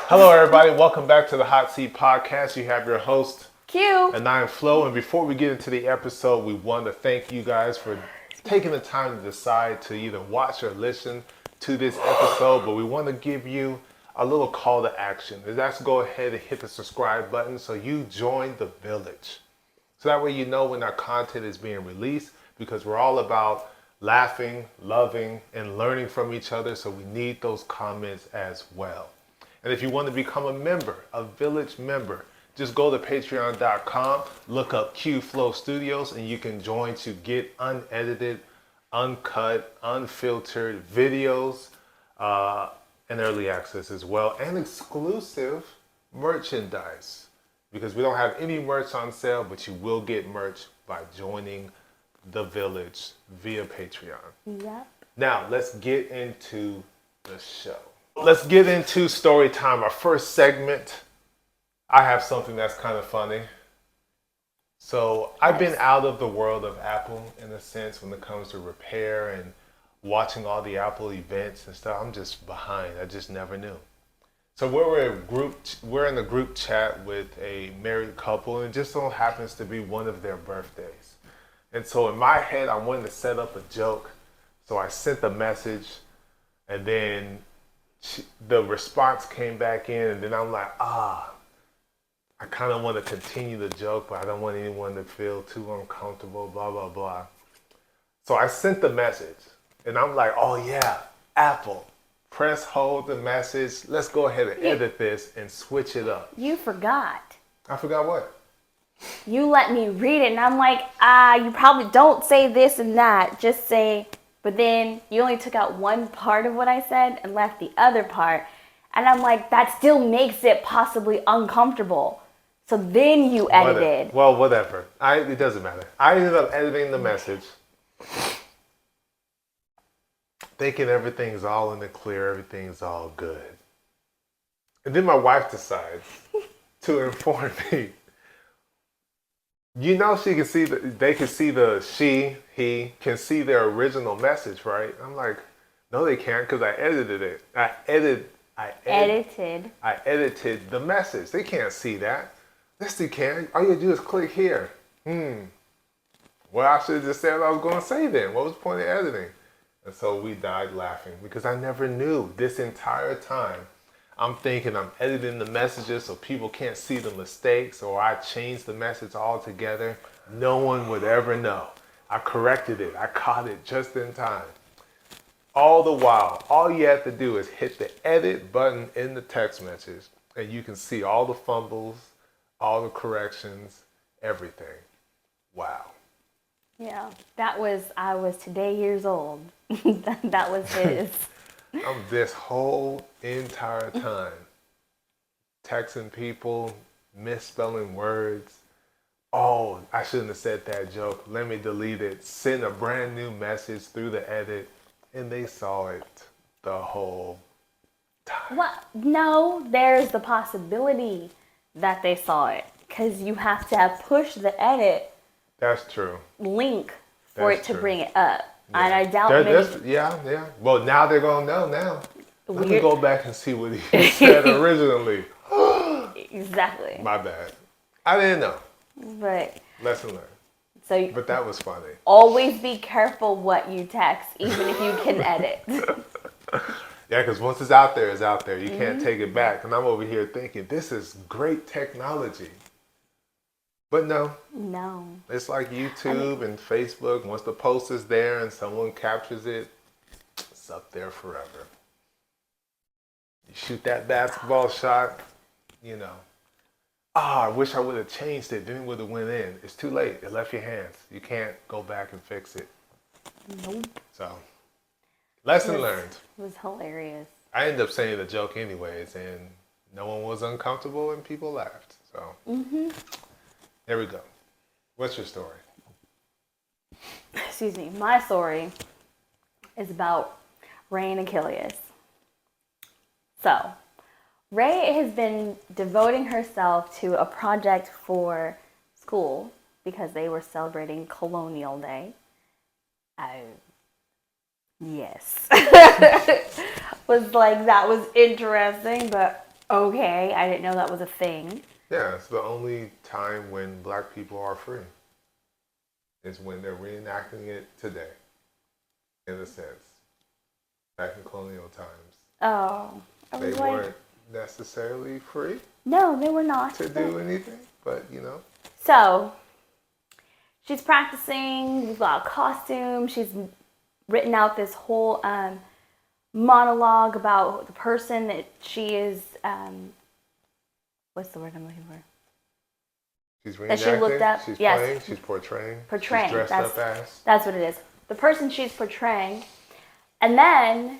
Hello, everybody. Welcome back to the Hot Seat Podcast. You have your host, Q. And I'm Flo. And before we get into the episode, we want to thank you guys for taking the time to decide to either watch or listen to this episode. But we want to give you a little call to action. And that's go ahead and hit the subscribe button so you join the village. So that way you know when our content is being released, because we're all about laughing, loving, and learning from each other. So we need those comments as well. And if you want to become a member, a village member, just go to patreon.com, look up Q FLO Studios, and you can join to get unedited, uncut, unfiltered videos and early access as well, and exclusive merchandise. Because we don't have any merch on sale, but you will get merch by joining the village via Patreon. Yep. Now, let's get into the show. Let's get into story time. Our first segment, I have something that's kind of funny. So I've been out of the world of Apple in a sense when it comes to repair and watching all the Apple events and stuff. I'm just behind. I just never knew. So we're in a group chat with a married couple, and it just so happens to be one of their birthdays. And so in my head, I wanted to set up a joke. So I sent the message, and then the response came back in, and then I'm like, I kind of want to continue the joke, but I don't want anyone to feel too uncomfortable, blah, blah, blah. So I sent the message, and I'm like, oh yeah, Apple, press hold the message. Let's go ahead and edit this and switch it up. You forgot. I forgot what? You let me read it, and I'm like, you probably don't say this and that. Just say, but then you only took out one part of what I said and left the other part. And I'm like, that still makes it possibly uncomfortable. So then you edited. Whatever. It doesn't matter. I ended up editing the message, thinking everything's all in the clear, everything's all good. And then my wife decides to inform me. You know, they can see he can see their original message, right? I'm like, no, they can't, because I edited it. I edited the message. They can't see that. Yes, they can. All you do is click here. Well, I should have just said what I was going to say then. What was the point of editing? And so we died laughing because I never knew this entire time. I'm thinking I'm editing the messages so people can't see the mistakes, or I changed the message altogether. No one would ever know. I corrected it. I caught it just in time. All the while, all you have to do is hit the edit button in the text message, and you can see all the fumbles, all the corrections, everything. Wow. Yeah, I was today years old. that was his. I'm this whole entire time texting people, misspelling words. Oh, I shouldn't have said that joke. Let me delete it. Send a brand new message through the edit, and they saw it the whole time. Well, no, there's the possibility that they saw it, because you have to have pushed the edit. That's true. Link for it to bring it up. Yeah. And I doubt yeah. Well, now they're going to know now. Let me go back and see what he said originally. Exactly. My bad. I didn't know. But lesson learned. But that was funny. Always be careful what you text, even if you can edit. Yeah, because once it's out there, it's out there. You can't take it back. And I'm over here thinking, this is great technology. But no. It's like YouTube and Facebook. Once the post is there and someone captures it, it's up there forever. You shoot that basketball shot, I wish I would have changed it. Then it would have went in. It's too late. It left your hands. You can't go back and fix it. Nope. So, lesson learned. It was hilarious. I ended up saying the joke anyways, and no one was uncomfortable and people laughed. So, there we go. What's your story? Excuse me. My story is about Ray and Achilles. So, Ray has been devoting herself to a project for school because they were celebrating Colonial Day. Yes. Was like, that was interesting, but Okay, I didn't know that was a thing. Yeah, it's the only time when black people are free. Is when they're reenacting it today, in a sense. Back in colonial times. Oh, I They was like, weren't necessarily free no, they were not. to do anything, but So, she's practicing, we've got a costume, she's written out this whole monologue about the person that she is, what's the word I'm looking for? She's reenacting, That she looked up. she's Yes. playing, she's portraying, Portraying. she's dressed up as. That's what it is. The person she's portraying. And then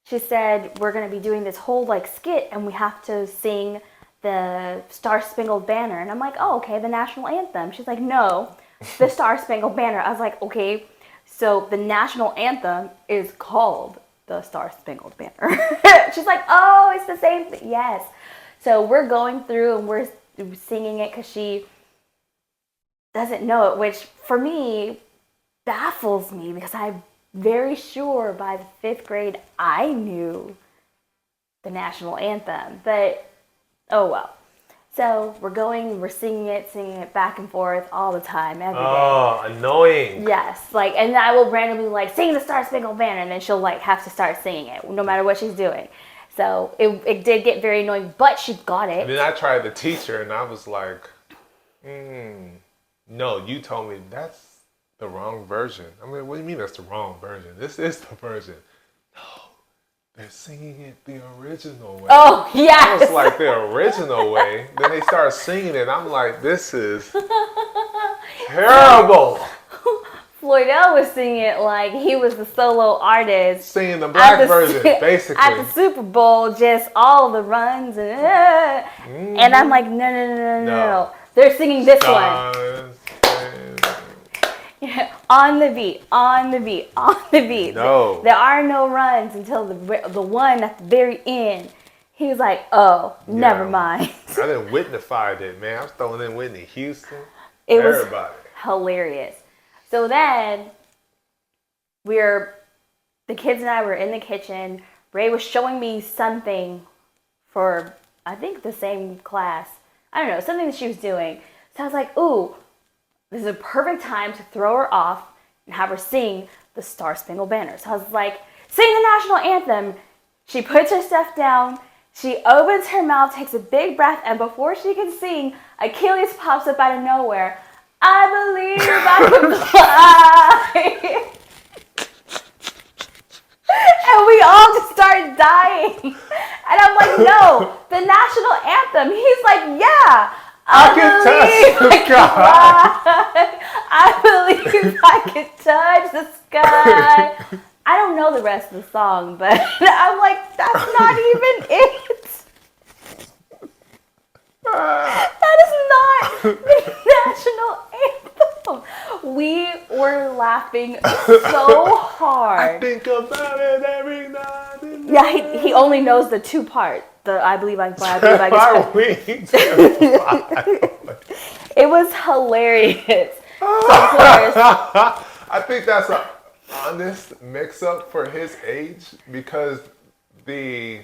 she said, we're going to be doing this whole like skit and we have to sing the Star Spangled Banner. And I'm like, oh, okay, the national anthem. She's like, no, the Star Spangled Banner. I was like, okay, so the national anthem is called the Star Spangled Banner. She's like, oh, it's the same thing. Yes. So we're going through and we're singing it because she doesn't know it, which for me baffles me because I'm very sure by the 5th grade I knew the national anthem, but oh well. So we're singing it back and forth all the time, every day. Oh, annoying. Yes, like, and I will randomly like sing the Star Spangled Banner, and then she'll like have to start singing it no matter what she's doing. So it did get very annoying, but she got it. And then I tried to teach her, and I was like, no, you told me that's the wrong version. I mean, what do you mean that's the wrong version? This is the version. No, they're singing it the original way. Oh, yes. I was like, the original way. Then they start singing it, and I'm like, this is terrible. Floydell was singing it like he was the solo artist. Singing the black version, basically. At the Super Bowl, just all the runs and I'm like, no. They're singing this one. Yeah, on the beat. No. There are no runs until the one at the very end. He was like, oh, never mind. I didn't Whitneyfied it, man. I was throwing in Whitney Houston. It was everybody. Hilarious. So then the kids and I were in the kitchen. Ray was showing me something for, I think, the same class. I don't know, something that she was doing. So I was like, ooh, this is a perfect time to throw her off and have her sing the Star Spangled Banner. So I was like, sing the national anthem. She puts her stuff down. She opens her mouth, takes a big breath, and before she can sing, Achilles pops up out of nowhere. I believe I can fly. And we all just started dying. And I'm like, no, the national anthem. He's like, yeah. I can touch the sky. I believe I can touch the sky. I don't know the rest of the song, but I'm like, that's not even it. That is not the national anthem. We were laughing so hard. I think about it every night and day. Yeah, he only knows the 2 part. The I believe I can fly, I believe I can fly. It was hilarious. I think that's an honest mix-up for his age because the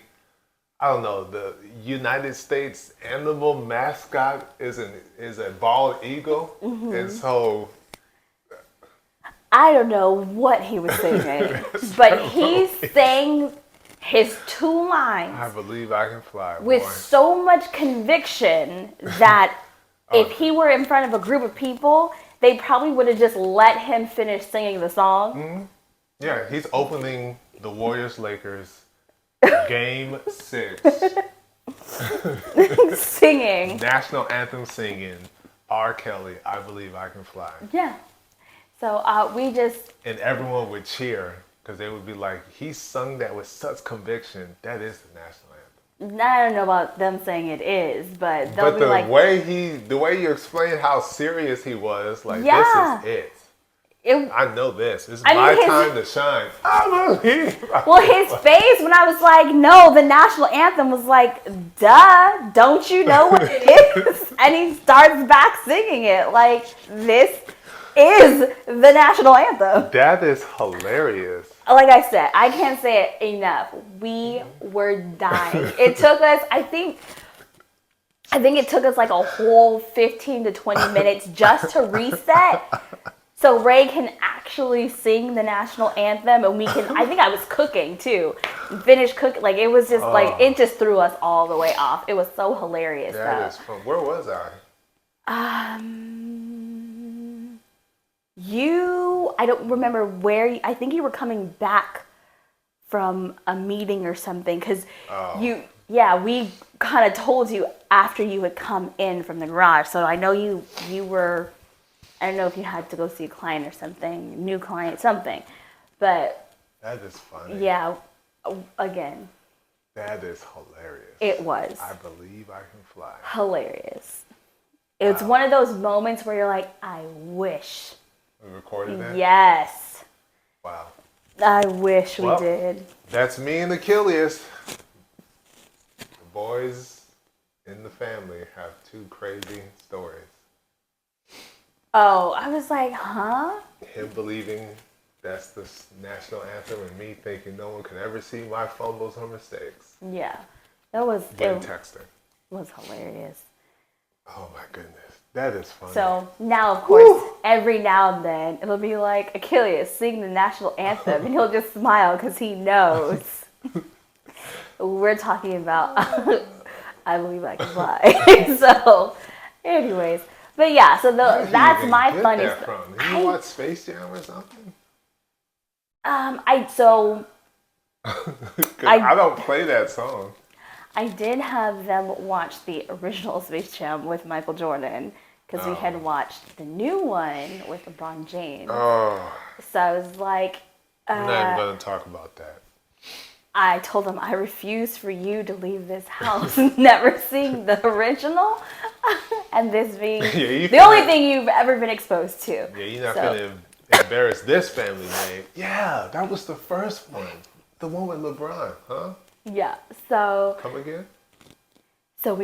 United States animal mascot is a bald eagle, and so I don't know what he was singing, but he sang his 2 lines. I believe I can fly. With so much conviction that if he were in front of a group of people, they probably would have just let him finish singing the song. Mm-hmm. Yeah, he's opening the Warriors-Lakers Game 6. Singing. National anthem singing. R. Kelly, I believe I can fly. Yeah. So we just... And everyone would cheer because they would be like, he sung that with such conviction. That is the national anthem. I don't know about them saying it is, but they'll But be like... the way you explained how serious he was, like, Yeah. this is it. It, I know this. This is I mean, my his- time to shine. I believe. well, his face when I was like, no, the national anthem was like, duh, don't you know what it is? And he starts back singing it like, this is the national anthem. That is hilarious. like I said, I can't say it enough. We were dying. It took us, I think it took us like a whole 15 to 20 minutes just to reset. So Ray can actually sing the national anthem, and we can. I think I was cooking too, finished cooking. Like it was just like it just threw us all the way off. It was so hilarious. That is fun. Where was I? I don't remember where. I think you were coming back from a meeting or something because we kind of told you after you had come in from the garage. So I know you were. I don't know if you had to go see a client or something, new client, something. But that is funny. Yeah, again. That is hilarious. It was. I believe I can fly. Hilarious. It's one of those moments where you're like, I wish. We recorded that? Yes. Wow. I wish we did. That's me and Achilles. The boys in the family have two crazy stories. Oh, I was like, huh? Him believing that's the national anthem and me thinking no one could ever see my fumbles or mistakes. Yeah. That was... When texting. It was hilarious. Oh my goodness. That is funny. So now, of course, every now and then, it'll be like, Achilles, sing the national anthem. And he'll just smile because he knows. We're talking about, I believe I can fly. So, anyways. But yeah, so that's my funny stuff. Did you watch Space Jam or something? I don't play that song. I did have them watch the original Space Jam with Michael Jordan because we had watched the new one with LeBron James. Oh. So I was like, I'm not even going to talk about that. I told them I refuse for you to leave this house never seeing the original and this being the only thing you've ever been exposed to. Yeah, you're not going to embarrass this family name. Yeah, that was the first one. The one with LeBron, huh? Yeah, so... Come again? So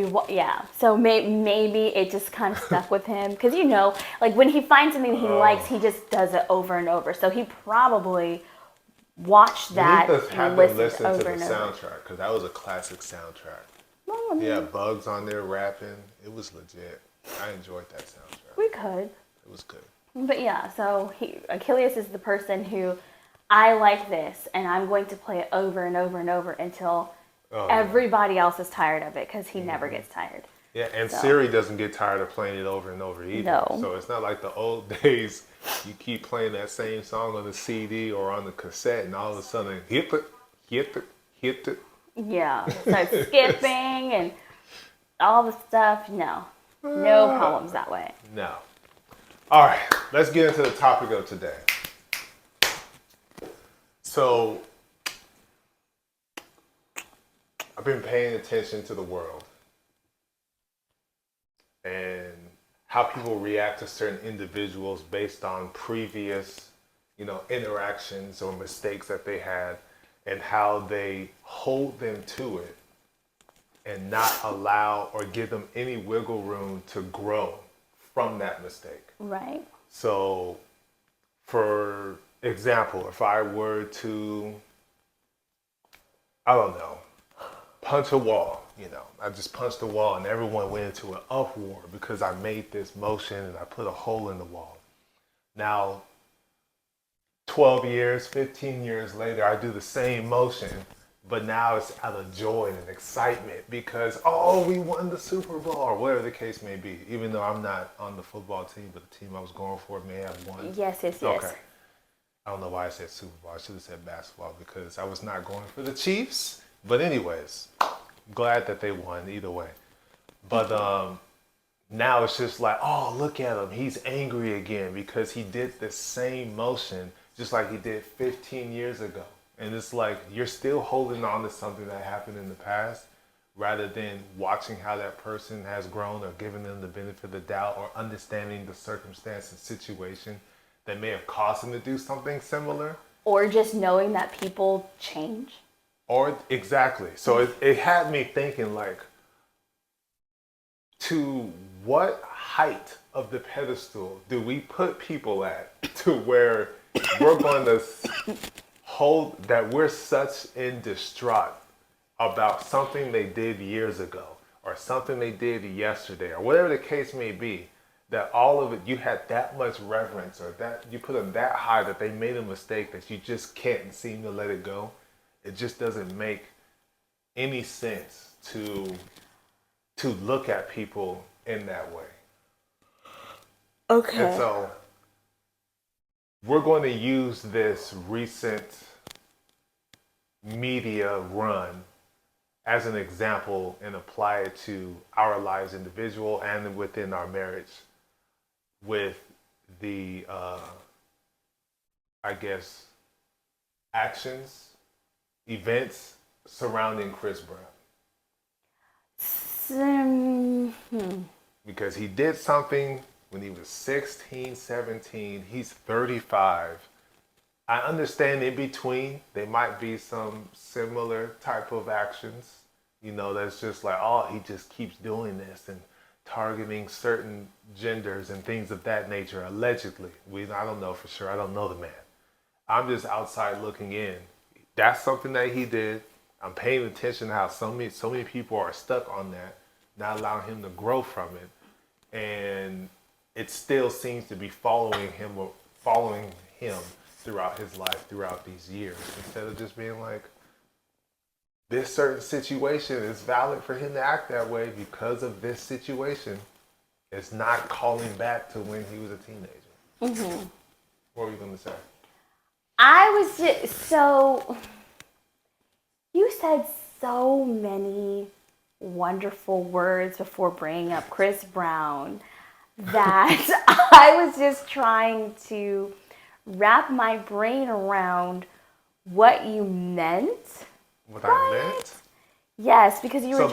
so maybe it just kind of stuck with him. Because, like when he finds something he likes, he just does it over and over. So he probably... watch that and listen to the soundtrack because that was a classic soundtrack. Yeah, Bugs on there rapping. It was legit. I enjoyed that soundtrack. We could. It was good. But yeah, so Achilles is the person who I like this and I'm going to play it over and over and over until everybody else is tired of it because he never gets tired. Yeah, and Siri doesn't get tired of playing it over and over either. No. So it's not like the old days. You keep playing that same song on the CD or on the cassette, and all of a sudden, hit it. Yeah, start skipping and all the stuff. No problems that way. No. All right, let's get into the topic of today. So, I've been paying attention to the world and how people react to certain individuals based on previous, interactions or mistakes that they had and how they hold them to it and not allow or give them any wiggle room to grow from that mistake. Right. So, for example, if I were to, I don't know, punch a wall, I just punched the wall and everyone went into an uproar because I made this motion and I put a hole in the wall. Now, 12 years, 15 years later, I do the same motion, but now it's out of joy and excitement because, we won the Super Bowl or whatever the case may be, even though I'm not on the football team, but the team I was going for may have won. Yes. Okay. I don't know why I said Super Bowl. I should have said basketball because I was not going for the Chiefs. But anyways, glad that they won either way. But now it's just like, look at him. He's angry again because he did the same motion just like he did 15 years ago. And it's like you're still holding on to something that happened in the past rather than watching how that person has grown or giving them the benefit of the doubt or understanding the circumstance and situation that may have caused them to do something similar. Or just knowing that people change. Or exactly. So it had me thinking like, to what height of the pedestal do we put people at to where we're going to that we're such in distraught about something they did years ago or something they did yesterday or whatever the case may be, that all of it, you had that much reverence or that you put them that high that they made a mistake that you just can't seem to let it go. It just doesn't make any sense to look at people in that way. Okay. And so we're going to use this recent media run as an example and apply it to our lives individual and within our marriage with the, I guess, actions, events surrounding Chris Brown. Because he did something when he was 16, 17, he's 35. I understand in between there might be some similar type of actions, that's just like, oh, he just keeps doing this and targeting certain genders and things of that nature, allegedly. I don't know for sure. I don't know the man. I'm just outside looking in. That's something that he did. I'm paying attention to how so many people are stuck on that, not allowing him to grow from it. And it still seems to be following him throughout his life, throughout these years, instead of just being like, this certain situation is valid for him to act that way because of this situation. It's not calling back to when he was a teenager. Mm-hmm. What were you going to say? You said so many wonderful words before bringing up Chris Brown that I was just trying to wrap my brain around what you meant. What I meant? Yes, because you were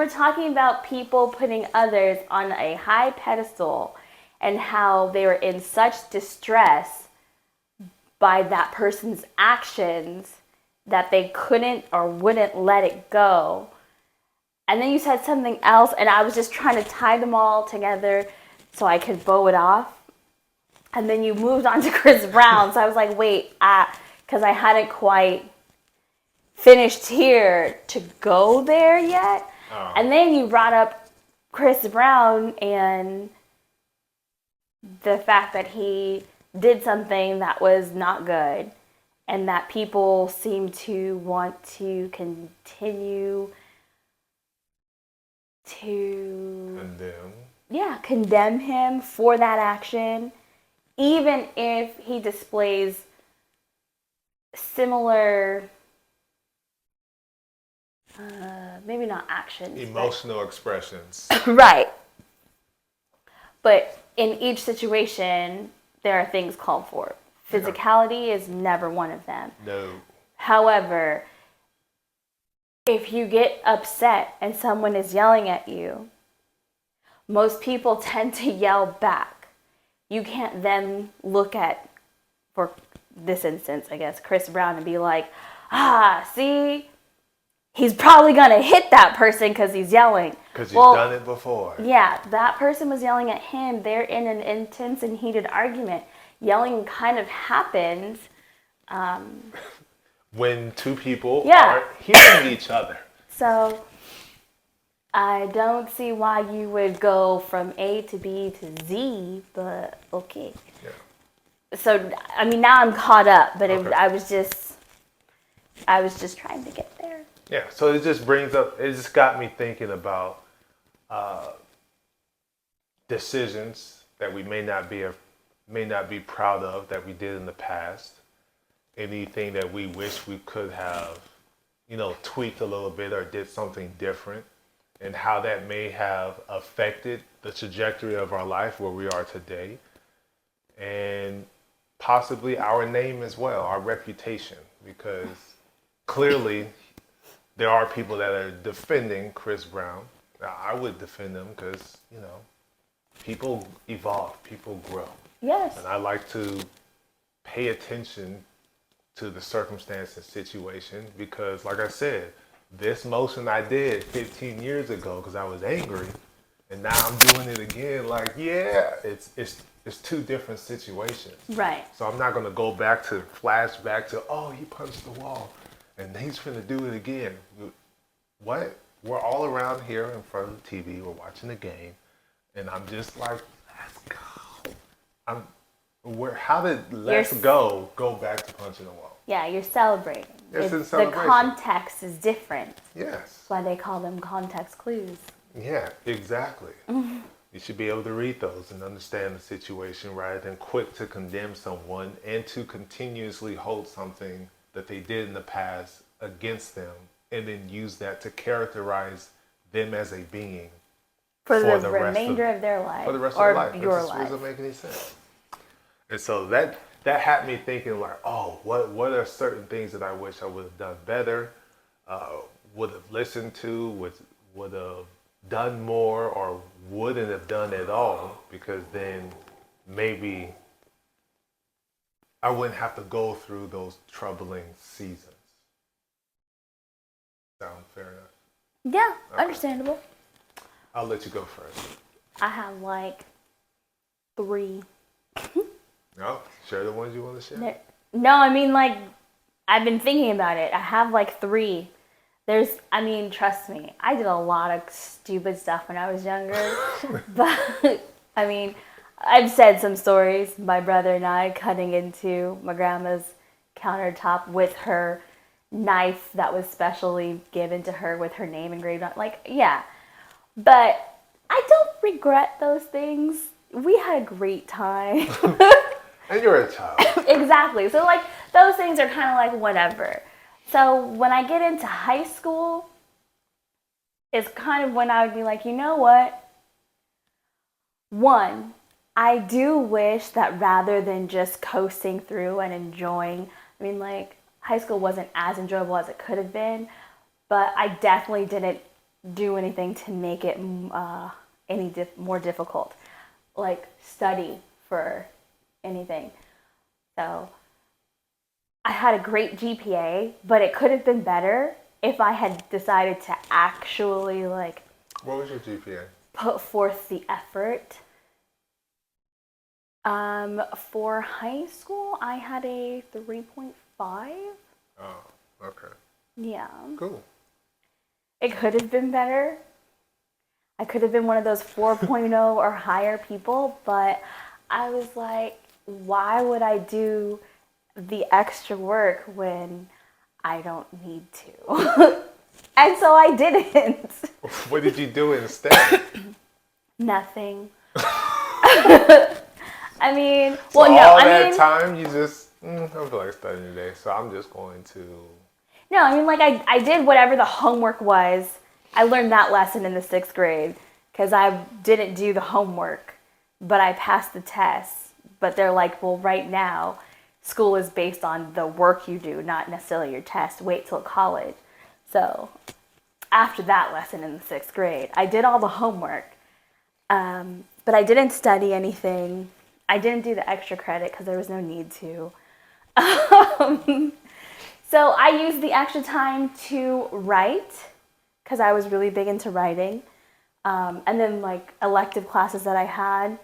talking about people putting others on a high pedestal and how they were in such distress by that person's actions that they couldn't or wouldn't let it go. And then you said something else, and I was just trying to tie them all together so I could bow it off. And then you moved on to Chris Brown, so I was like, wait, because I hadn't quite finished here to go there yet. Oh. And then you brought up Chris Brown and the fact that he did something that was not good and that people seem to want to continue to condemn him for that action, even if he displays similar maybe not actions, emotional expressions. Right. But in each situation there are things called for. Physicality is never one of them. No. However, if you get upset and someone is yelling at you, most people tend to yell back. You can't then look at, for this instance, I guess, Chris Brown and be like, see, he's probably going to hit that person because he's yelling. Because he's done it before. Yeah, that person was yelling at him. They're in an intense and heated argument. Yelling kind of happens when two people aren't hearing each other. So I don't see why you would go from A to B to Z, but okay. Yeah. So I mean, now I'm caught up, but I was just trying to get there. Yeah. So it just got me thinking about decisions that we may not be proud of that we did in the past. Anything that we wish we could have, tweaked a little bit or did something different, and how that may have affected the trajectory of our life where we are today, and possibly our name as well, our reputation, because clearly there are people that are defending Chris Brown. Now, I would defend him because, people evolve, people grow. Yes. And I like to pay attention to the circumstance and situation because, like I said, this motion I did 15 years ago because I was angry and now I'm doing it again. Like, yeah, it's two different situations. Right. So I'm not gonna go back to flashback to, oh, he punched the wall, and he's gonna do it again. What? We're all around here in front of the TV. We're watching the game, and I'm just like, let's go. How did let's go back to punching the wall? Yeah, you're celebrating. It's in The celebration. context is different. Yes. That's why they call them context clues. Yeah, exactly. You should be able to read those and understand the situation rather than quick to condemn someone and to continuously hold something that they did in the past against them and then use that to characterize them as a being For the remainder of their life. For the rest or of their life. Your It just life. doesn't make any sense. And so that had me thinking like, oh, what are certain things that I wish I would have done better, would have listened to, would have done more, or wouldn't have done at all, because then maybe I wouldn't have to go through those troubling seasons. Sound fair enough? Yeah, Okay. understandable. I'll let you go first. I have like 3. No, share the ones you want to share. No, I mean, like, I've been thinking about it. I have like 3. Trust me, I did a lot of stupid stuff when I was younger. But, I've said some stories. My brother and I cutting into my grandma's countertop with her knife that was specially given to her with her name engraved on it. Like, yeah. But I don't regret those things. We had a great time. And you're a child. Exactly. So, like, those things are kind of like whatever. So, when I get into high school, it's kind of when I would be like, you know what? One, I do wish that rather than just coasting through and enjoying, high school wasn't as enjoyable as it could have been, but I definitely didn't do anything to make it more difficult, like study for anything. So I had a great GPA, but it could have been better if I had decided to actually What was your GPA? put forth the effort. For high school, I had a 3.5. Oh, okay. Yeah. Cool. It could have been better. I could have been one of those 4.0 or higher people, but I was like, why would I do the extra work when I don't need to? And so I didn't. What did you do instead? Nothing. That time you just, I don't feel like studying today, so I'm just going to. No, I did whatever the homework was. I learned that lesson in the 6th grade because I didn't do the homework, but I passed the tests. But they're like, well, right now, school is based on the work you do, not necessarily your test. Wait till college. So after that lesson in the 6th grade, I did all the homework, but I didn't study anything. I didn't do the extra credit because there was no need to. So I used the extra time to write because I was really big into writing. And then like elective classes that I had.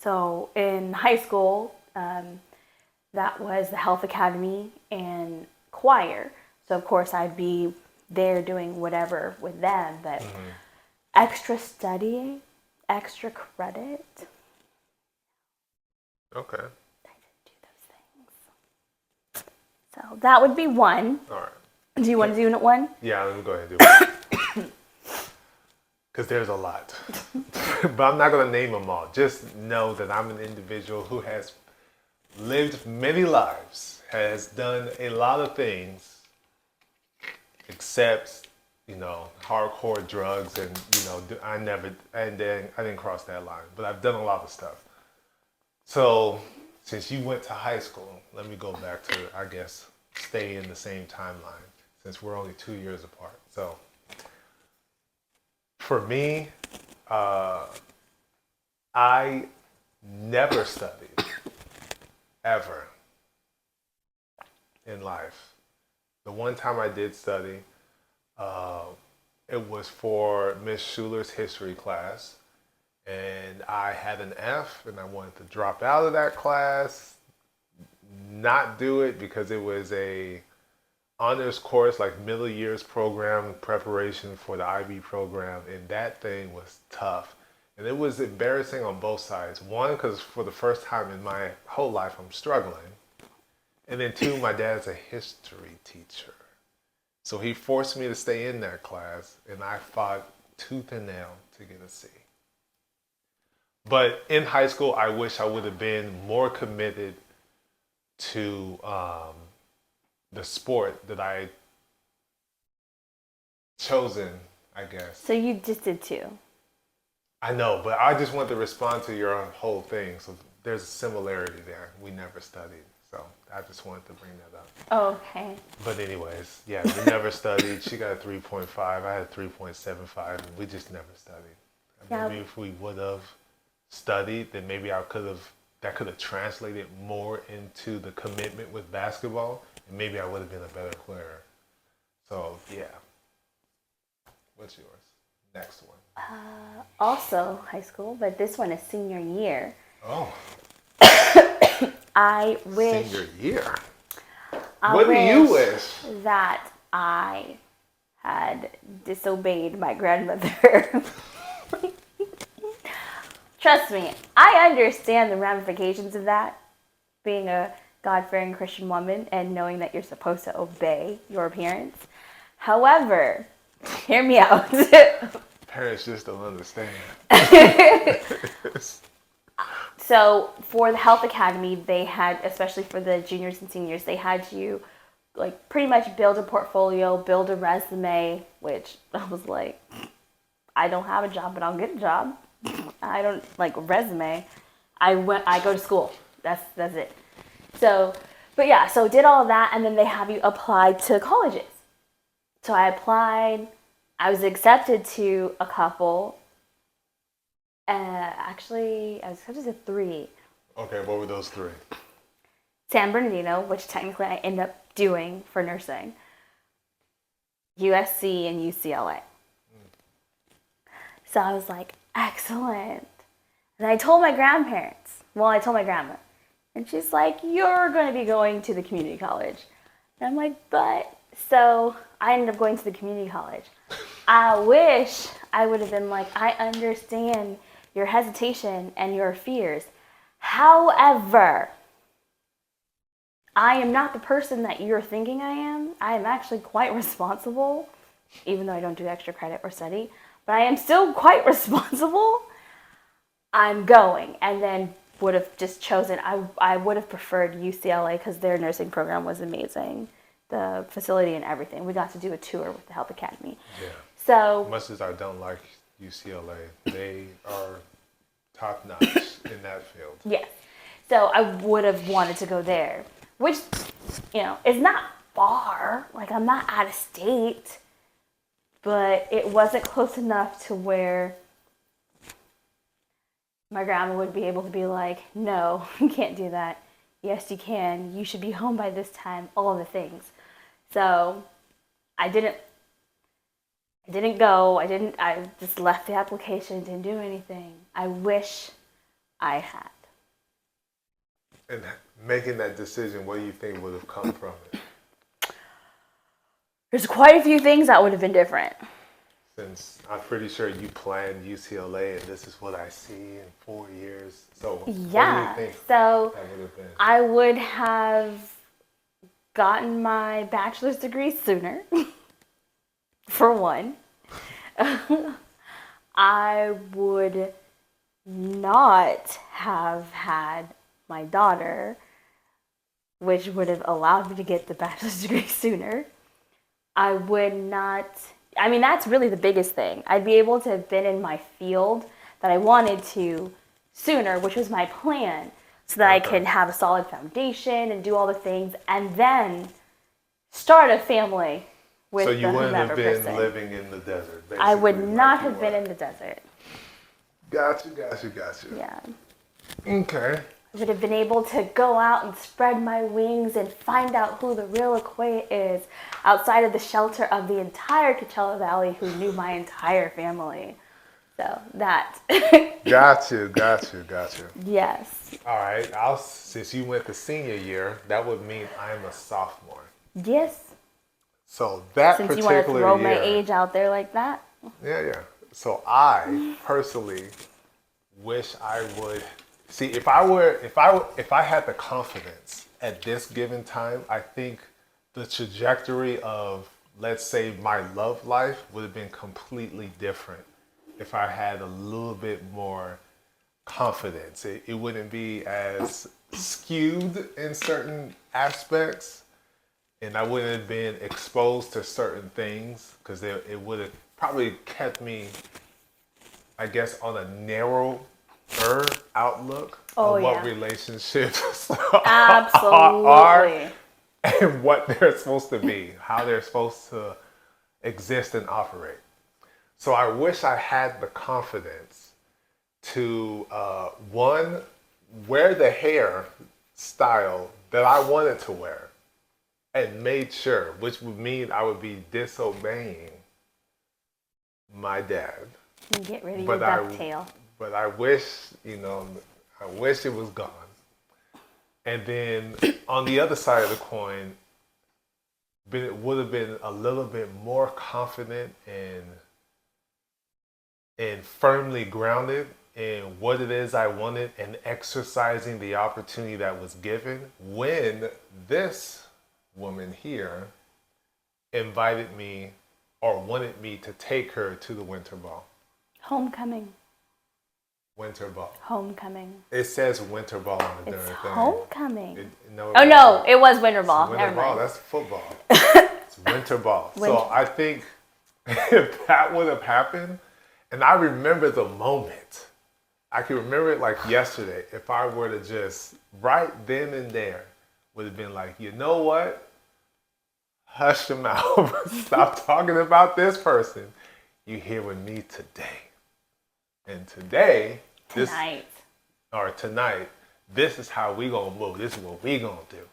So in high school, that was the health academy and choir. So of course I'd be there doing whatever with them, but extra studying, extra credit. Okay. I didn't do those things. So that would be one. All right. Do you want to do one? Yeah, let me go ahead and do it. Because there's a lot. But I'm not going to name them all. Just know that I'm an individual who has lived many lives, has done a lot of things, except, hardcore drugs and, I didn't cross that line. But I've done a lot of stuff. So, since you went to high school, let me go back to, I guess, stay in the same timeline, since we're only 2 years apart. So, for me, I never studied, ever, in life. The one time I did study, It was for Miss Schuler's history class. And I had an F and I wanted to drop out of that class, not do it because it was a honors course, like middle years program preparation for the IB program. And that thing was tough. And it was embarrassing on both sides. One, because for the first time in my whole life, I'm struggling. And then two, my dad's a history teacher. So he forced me to stay in that class, and I fought tooth and nail to get a C. But in high school, I wish I would have been more committed to the sport that I chosen, I guess. So you just did two. I know, but I just want to respond to your whole thing. So there's a similarity there. We never studied. So I just wanted to bring that up. Oh, okay. But anyways, yeah, we never studied. She got a 3.5. I had a 3.75, and we just never studied. Yeah. Maybe if we would have studied, then maybe that could have translated more into the commitment with basketball, and maybe I would have been a better player. So yeah. What's yours? Next one. Also high school, but this one is senior year. Oh. I wish. Senior year. What do you wish? That I had disobeyed my grandmother. Trust me, I understand the ramifications of that. Being a God-fearing Christian woman and knowing that you're supposed to obey your parents. However, hear me out. Parents just don't understand. So for the health academy, they had, especially for the juniors and seniors, they had you like pretty much build a portfolio, build a resume, which I was like, I don't have a job, but I'll get a job. I don't like a resume. I go to school. That's it. So, but yeah, so did all of that, and then they have you apply to colleges. So I applied. I was accepted to a couple. Actually, I was accepted to 3. Okay, what were those 3? San Bernardino, which technically I ended up doing for nursing, USC, and UCLA. So I was like, excellent. And I told my grandparents. Well, I told my grandma. And she's like, you're going to be going to the community college. And I'm like, but. So I ended up going to the community college. I wish I would have been like, I understand your hesitation and your fears. However, I am not the person that you're thinking I am. I am actually quite responsible, even though I don't do extra credit or study, but I am still quite responsible. I'm going, and then would have just chosen, I would have preferred UCLA because their nursing program was amazing. The facility and everything. We got to do a tour with the Health Academy. Yeah. So much as I don't like UCLA, they are top notch in that field. Yes. So I would have wanted to go there, which, is not far. Like, I'm not out of state, but it wasn't close enough to where my grandma would be able to be like, no, you can't do that. Yes, you can. You should be home by this time. All the things. So I didn't go. I just left the application, didn't do anything. I wish I had. And making that decision, what do you think would have come from it? There's quite a few things that would have been different. Since I'm pretty sure you planned UCLA and this is what I see in 4 years. So yeah. What do you think So that would have been? I would have gotten my bachelor's degree sooner, for one. I would not have had my daughter, which would have allowed me to get the bachelor's degree sooner. I would not, that's really the biggest thing. I'd be able to have been in my field that I wanted to sooner, which was my plan, so that I could have a solid foundation and do all the things, and then start a family with So you wouldn't have been person. living in the desert, basically. I would not have been in the desert. Got you. Yeah. Okay. would have been able to go out and spread my wings and find out who the real Okoye is outside of the shelter of the entire Coachella Valley who knew my entire family. So that. Got you. Yes. All right. Since you went to senior year, that would mean I'm a sophomore. Yes. So that Since particular you want to throw year, my age out there like that. Yeah. So I personally wish I would see if I had the confidence at this given time, I think the trajectory of, let's say, my love life would have been completely different if I had a little bit more confidence. It wouldn't be as skewed in certain aspects, and I wouldn't have been exposed to certain things because it would have probably kept me, I guess, on a narrower outlook of what relationships are and what they're supposed to be, how they're supposed to exist and operate. So I wish I had the confidence to, one, wear the hair style that I wanted to wear and made sure, which would mean I would be disobeying my dad. And get rid of your ducktail. But I wish, I wish it was gone. And then on the other side of the coin, it would have been a little bit more confident and firmly grounded in what it is I wanted and exercising the opportunity that was given when this woman here invited me or wanted me to take her to the winter ball. Homecoming. Winter ball. Homecoming. It says winter ball on the darn thing. Homecoming. It was winter ball. Winter Never ball. mind. That's football. It's winter ball. So I think if that would have happened, and I remember the moment, I can remember it like yesterday. If I were to just right then and there would have been like, you know what? Hush your mouth. Stop talking about this person. You here with me today. And tonight, this is how we gonna move. This is what we gonna do.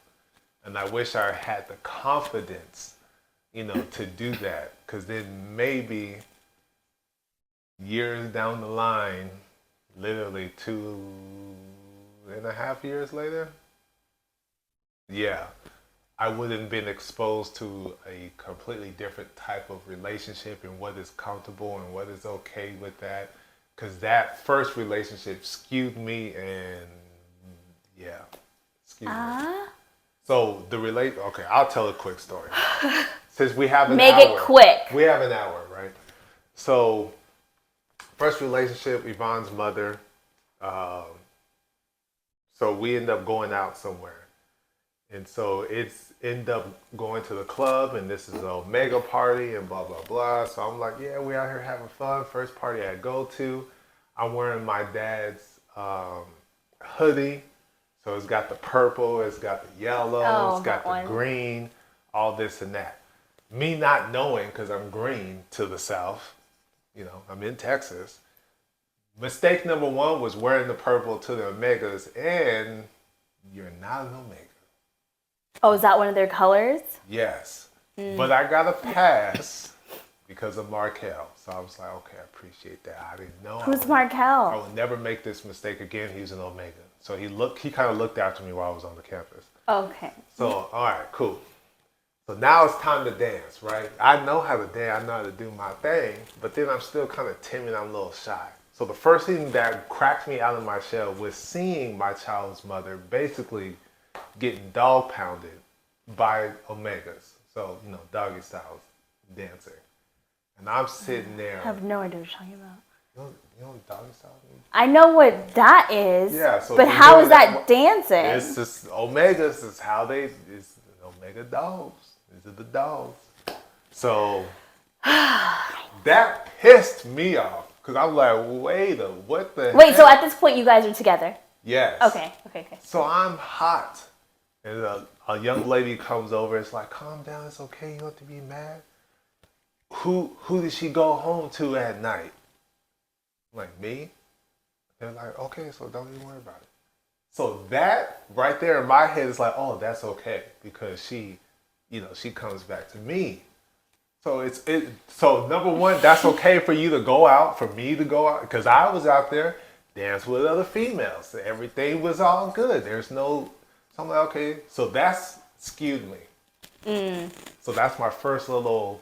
And I wish I had the confidence, to do that. Because then maybe years down the line, literally 2.5 years later, I wouldn't been exposed to a completely different type of relationship and what is comfortable and what is okay with that. Because that first relationship skewed me and, skewed me. So okay, I'll tell a quick story. Since we have an hour. Make it quick. We have an hour, right? So, first relationship, Yvonne's mother. So we end up going out somewhere. And so end up going to the club, and this is an Omega party, and blah, blah, blah. So I'm like, yeah, we out here having fun. First party I go to. I'm wearing my dad's hoodie. So it's got the purple, it's got the yellow, it's got the green, all this and that. Me not knowing, because I'm green to the south, I'm in Texas. Mistake number one was wearing the purple to the Omegas, and you're not an Omega. Oh, is that one of their colors? Yes. But I got a pass because of Markel. So I was like, okay, I appreciate that. I didn't know. Who's Markel? I would never make this mistake again. He's an Omega. So he kind of looked after me while I was on the campus. Okay. So, all right, cool. So now it's time to dance, right? I know how to dance. I know how to do my thing. But then I'm still kind of timid. I'm a little shy. So the first thing that cracked me out of my shell was seeing my child's mother basically getting dog pounded by Omegas. So, doggy style dancing. And I'm sitting there. I have no idea what you're talking about. You know what doggy style means? I know what that is. Yeah. So but how is that dancing? It's just Omegas is how it's Omega dogs. These are the dogs. So that pissed me off. Because I'm like, what the Wait, heck? so at this point you guys are together? Yes. Okay. So I'm hot. And a young lady comes over. It's like, calm down. It's okay. You don't have to be mad. Who did she go home to at night? I'm like, me? They're like, okay, so don't even worry about it. So that right there in my head is like, oh, that's okay because she comes back to me. So so number one, that's okay for you to go out, for me to go out, because I was out there dance with other females. Everything was all good. There's no, so I'm like, okay, so that's skewed me. So that's my first little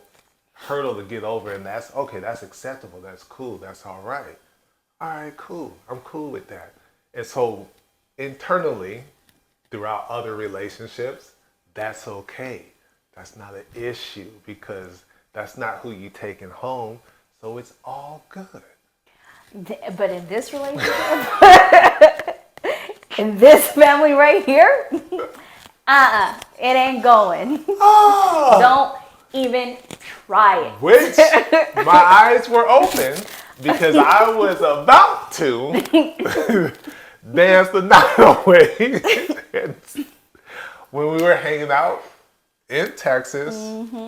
hurdle to get over, and that's okay. That's acceptable. That's cool. That's all right. All right, cool. I'm cool with that. And so internally, throughout other relationships, that's okay. That's not an issue because that's not who you taking home. So it's all good. But in this relationship, in this family right here, it ain't going. Oh, Don't even try it. which my eyes were open because I was about to dance the night away. When we were hanging out in Texas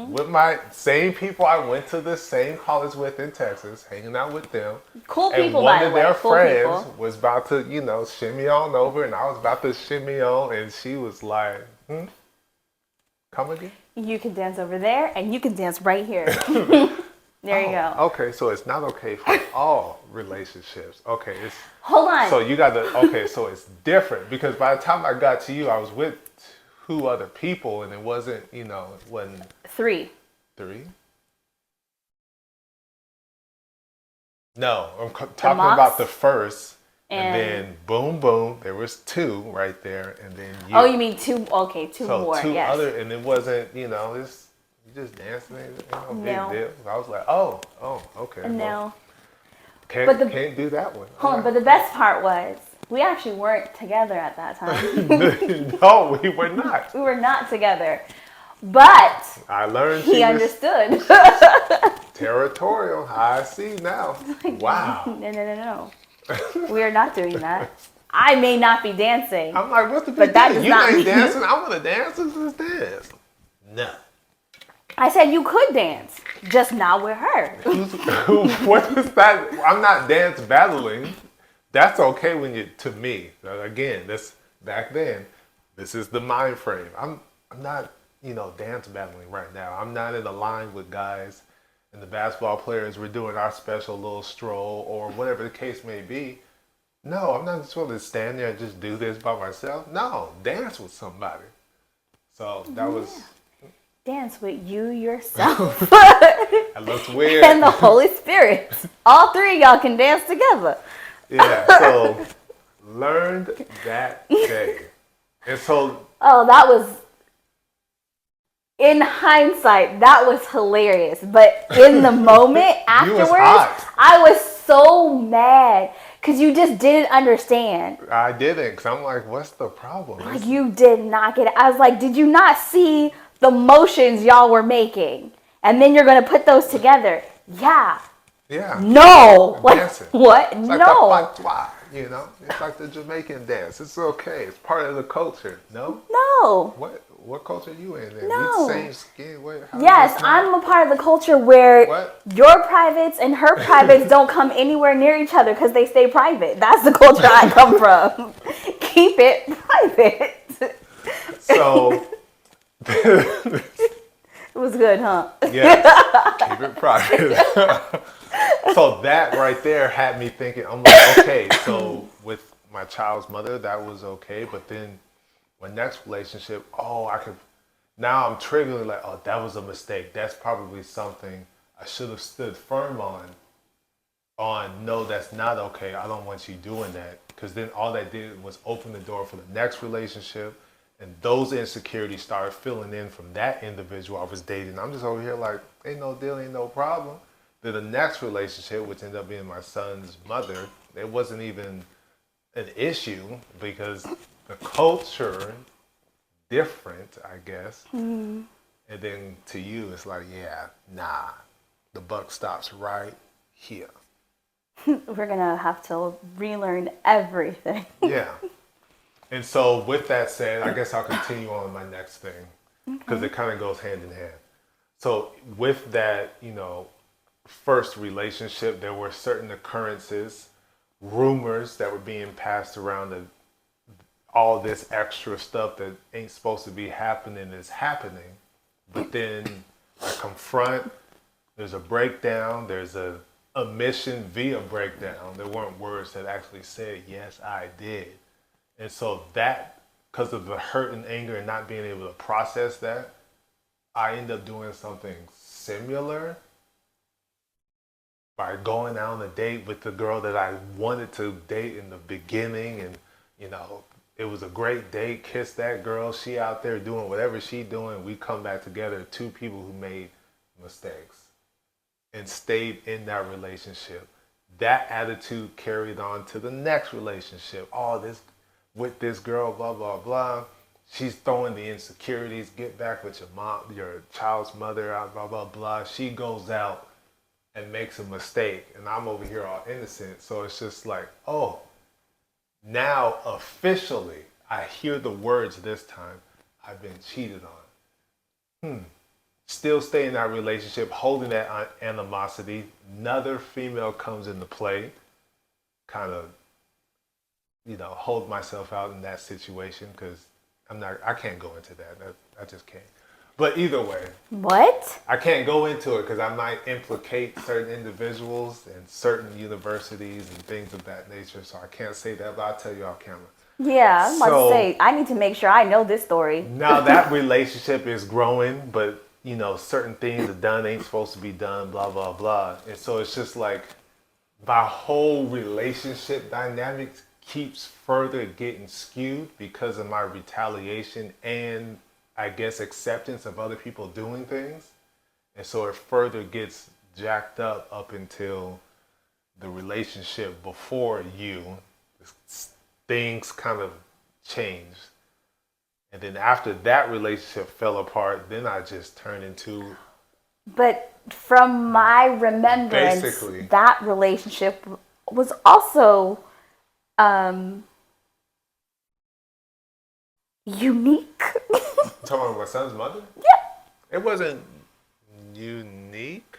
with my same people I went to the same college with in Texas, hanging out with them. Cool And people, one by of the way. their Cool friends people. was about to, shimmy on over, and I was about to shimmy on, and she was like, come again? You can dance over there, and you can dance right here. There you go. Okay, so it's not okay for all relationships. Okay, it's Hold on. so you got to okay, so it's different because by the time I got to you, I was with two other people, and it wasn't, it wasn't 3. three. No, I'm talking Mox? about the first, and And- then boom, boom. There was two right there, and then you. Oh, you mean 2? Okay, 2 so more. two Yes. other, and it wasn't, it's you just dancing, ain't no big No. deal. I was like, oh, okay. well, No. can't do that one. Hold on, but the best part was we actually weren't together at that time. No, we were not. We were not together. But I learned he she was understood. territorial. I see now. Wow. No. We are not doing that. I may not be dancing. I'm like, what's the But big that deal? does You not ain't mean- dancing. I want to dance. Let's dance. No. I said you could dance, just not with her. What is that? I'm not dance battling. That's okay to me. Again, this back then. This is the mind frame. I'm not, dance battling right now. I'm not in a line with guys and the basketball players. We're doing our special little stroll or whatever the case may be. No, I'm not supposed to stand there and just do this by myself. No, dance with somebody. So that was. Dance with you yourself That looks weird. and the Holy Spirit. All 3 of y'all can dance together. Yeah, so learned that day. And so, Oh, that was, in hindsight, that was hilarious. But in the moment You was afterwards, hot. I was so mad because you just didn't understand. I didn't, because I'm like, what's the problem? Like, you did not get it. I was like, did you not see the motions y'all were making? And then you're going to put those together. Yeah. Yeah. No. Like, Dancing. what? It's like No. the patois, It's like the Jamaican dance. It's okay. It's part of the culture. No? No. What culture are you in then? No. We same skin. How Yes, is this not- I'm a part of the culture where What? your privates and her privates don't come anywhere near each other because they stay private. That's the culture I come from. Keep it private. So, It was good, huh? yes, keep it private. So that right there had me thinking, I'm like, okay, so with my child's mother, that was okay. But then my next relationship, now I'm triggering like, oh, that was a mistake. That's probably something I should have stood firm on, no, that's not okay. I don't want you doing that. Because then all that did was open the door for the next relationship. And those insecurities started filling in from that individual I was dating. I'm just over here like, ain't no deal, ain't no problem. Then the next relationship, which ended up being my son's mother, it wasn't even an issue because the culture different, I guess. And then to you, it's like, yeah, nah, the buck stops right here. We're going to have to relearn everything. Yeah. And so with that said, I guess I'll continue on my next thing because it kind of goes hand in hand. So with that, first relationship, there were certain occurrences, rumors that were being passed around all this extra stuff that ain't supposed to be happening is happening. But then I confront, there's a breakdown, there's a omission via breakdown. There weren't words that actually said, yes, I did. And so that, because of the hurt and anger and not being able to process that, I end up doing something similar by going out on a date with the girl that I wanted to date in the beginning. And, it was a great date, kissed that girl. She out there doing whatever she doing. We come back together, two people who made mistakes and stayed in that relationship. That attitude carried on to the next relationship. All this with this girl, blah, blah, blah. She's throwing the insecurities, get back with your mom, your child's mother, blah, blah, blah. She goes out and makes a mistake, and I'm over here all innocent. So it's just like, oh, now officially I hear the words this time, I've been cheated on. Still stay in that relationship, holding that animosity. Another female comes into play, kind of, hold myself out in that situation because I can't go into that. I just can't. But either way. What? I can't go into it because I might implicate certain individuals and certain universities and things of that nature. So I can't say that, but I'll tell you off camera. Yeah, I'm about to say, I need to make sure I know this story. Now that relationship is growing, but certain things are done ain't supposed to be done, blah, blah, blah. And so it's just like my whole relationship dynamics keeps further getting skewed because of my retaliation and I guess acceptance of other people doing things. And so it further gets jacked up until the relationship before things kind of changed. And then after that relationship fell apart, then I just turned into... But from my remembrance, basically, that relationship was also unique. Talking about my son's mother? Yeah. It wasn't unique.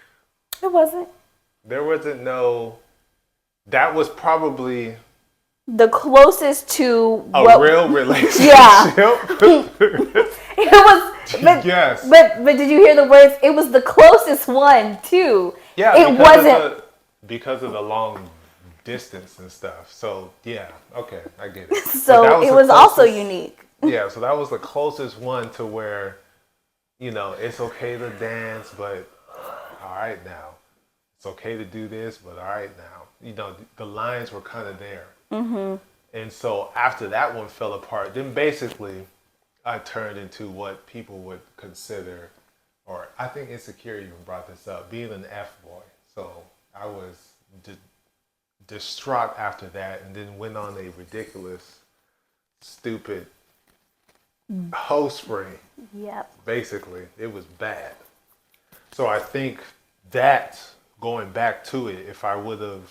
It wasn't. There wasn't no... That was probably... the closest to a real relationship. Yeah. It was, but, yes. But did you hear the words? It was the closest one too. Yeah, it wasn't because of the long distance and stuff. So yeah, okay, I get it. So it was also unique. Yeah, so that was the closest one to where, it's okay to dance, but all right now, it's okay to do this, but all right now, the lines were kind of there. Mm-hmm. And so after that one fell apart, then basically I turned into what people would consider, or I think Insecure even brought this up, being an F-boy. So I was distraught after that and then went on a ridiculous, stupid hoe spree. Yep. Basically, it was bad. So I think that, going back to it, if I would have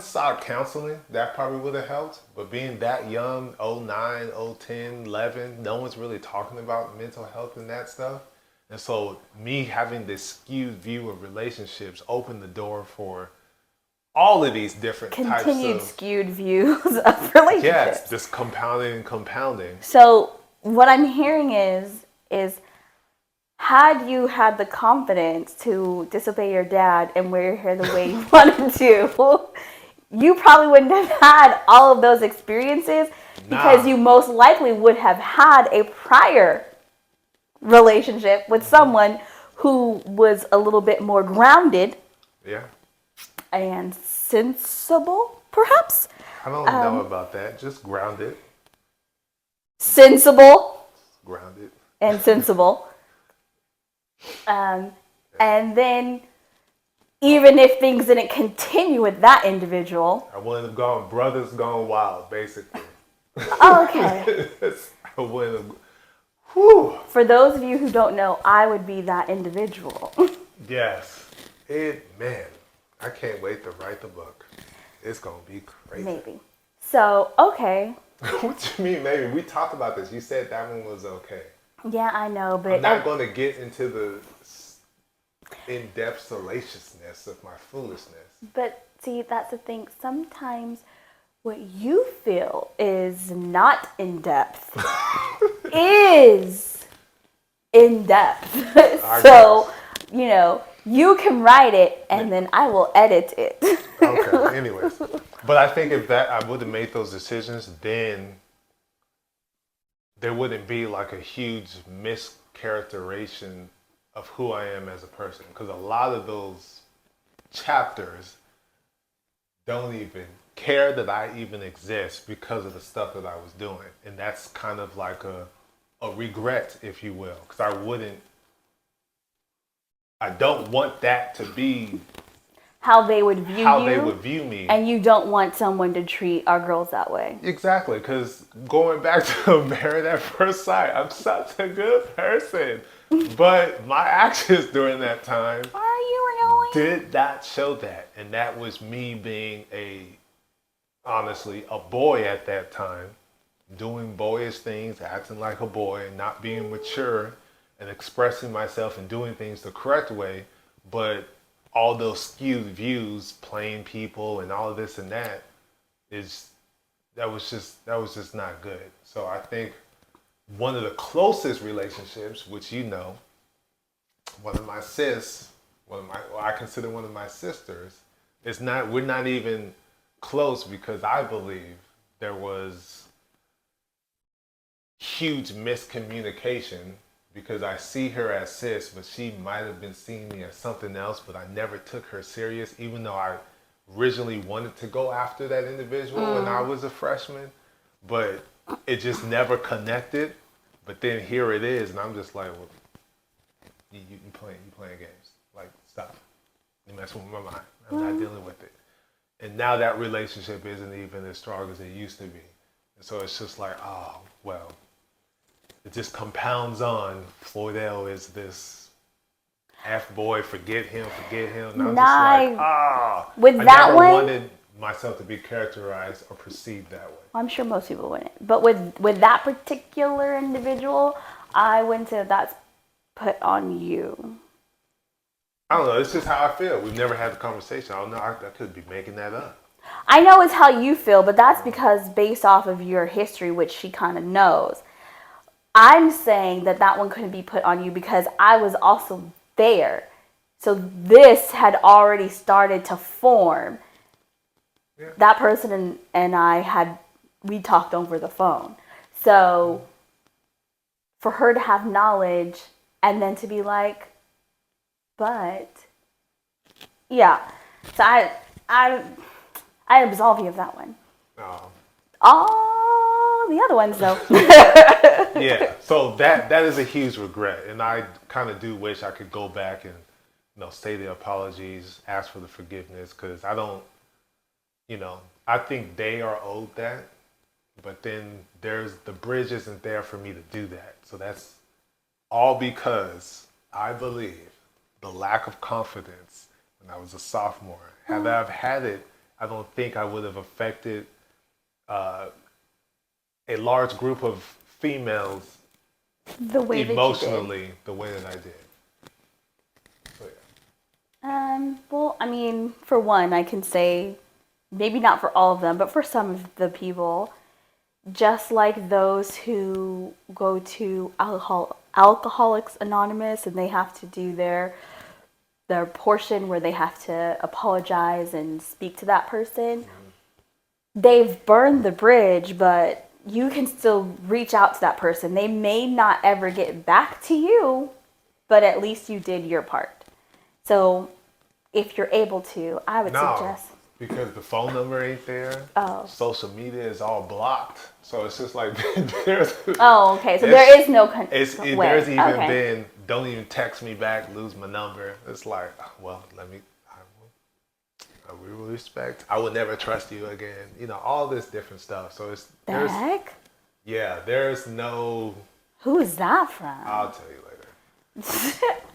sought counseling, that probably would have helped. But being that young, 09, 010, 11, no one's really talking about mental health and that stuff. And so me having this skewed view of relationships opened the door for all of these different types of skewed views of relationships. Yes, just compounding and compounding. So what I'm hearing is had you had the confidence to disobey your dad and wear your hair the way you wanted to, you probably wouldn't have had all of those experiences because you most likely would have had a prior relationship with someone who was a little bit more grounded. Yeah. And sensible, perhaps? I don't know about that. Just grounded. Sensible. Grounded. And sensible. And then, even if things didn't continue with that individual. I wouldn't have gone, brothers gone wild, basically. Oh, okay. I wouldn't have. Whew. For those of you who don't know, I would be that individual. Yes. Man, I can't wait to write the book. It's going to be crazy. Maybe. So, okay. What you mean, maybe? We talked about this. You said that one was okay. Yeah, I know, but... I'm not going to get into the in-depth salaciousness of my foolishness. But, see, that's the thing. Sometimes what you feel is not in depth is in depth. So, you know, you can write it and then I will edit it. Okay, anyways. But I think if that I would have made those decisions, then there wouldn't be like a huge mischaracterization of who I am as a person. Because a lot of those chapters don't even care that I even exist because of the stuff that I was doing. And that's kind of like a regret, if you will. Because I don't want that to be How they would view how you. they would view me. And you don't want someone to treat our girls that way. Exactly, because going back to Married at First Sight, I'm such a good person. But my actions during that time Are you annoying? did not show that. And that was me being honestly, a boy at that time, doing boyish things, acting like a boy, and not being mature, and expressing myself and doing things the correct way. But all those skewed views, playing people, and all of this and that that was just not good. So I think one of the closest relationships, which you know, one of my I consider one of my sisters, we're not even close because I believe there was huge miscommunication because I see her as sis, but she might have been seeing me as something else, but I never took her serious, even though I originally wanted to go after that individual when I was a freshman, but it just never connected. But then here it is, and I'm just like, well, you playing games. Like, stop. You messing with my mind. I'm not dealing with it. And now that relationship isn't even as strong as it used to be. And so it's just like, oh, well, it just compounds on. Floydell is this F-boy, forget him. And I'm just like, with I that never one, wanted myself to be characterized or perceived that way. I'm sure most people wouldn't. But with that particular individual, I wouldn't say that's put on you. I don't know. It's just how I feel. We've never had the conversation. I don't know. I could be making that up. I know it's how you feel, but that's because based off of your history, which she kind of knows. I'm saying that one couldn't be put on you because I was also there. So this had already started to form. Yeah. That person and we talked over the phone. So for her to have knowledge and then to be like, but yeah. So I absolve you of that one. Oh. All the other ones though. Yeah. So that is a huge regret, and I kind of do wish I could go back and say the apologies, ask for the forgiveness, because I don't. I think they are owed that, but then the bridge isn't there for me to do that. So that's all because I believe the lack of confidence when I was a sophomore. Had I had it, I don't think I would have affected a large group of females the way emotionally the way that I did. So, yeah. Well, I mean, for one, I can say, maybe not for all of them, but for some of the people, just like those who go to Alcoholics Anonymous and they have to do their portion where they have to apologize and speak to that person. They've burned the bridge, but you can still reach out to that person. They may not ever get back to you, but at least you did your part. So if you're able to, I would suggest. Because the phone number ain't there. Oh. Social media is all blocked. So it's just like there's. Oh, okay. So there is no way. There's even been, don't even text me back, lose my number. It's like, well, I will respect. I will never trust you again. All this different stuff. So there's no. Who is that from? I'll tell you later.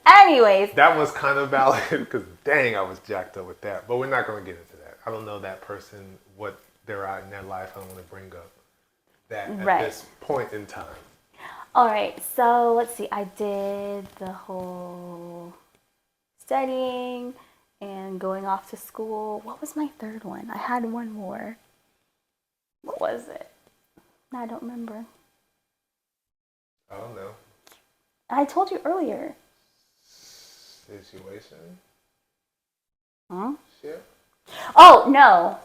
Anyways. That was kind of valid because dang, I was jacked up with that. But we're not going to get into that. I don't know that person, what they're at in their life. I don't want to bring up that at this point in time. All right. So let's see. I did the whole studying and going off to school. What was my third one? I had one more. What was it? I don't remember. I don't know. I told you earlier. Situation? Huh? Shit? Oh, no.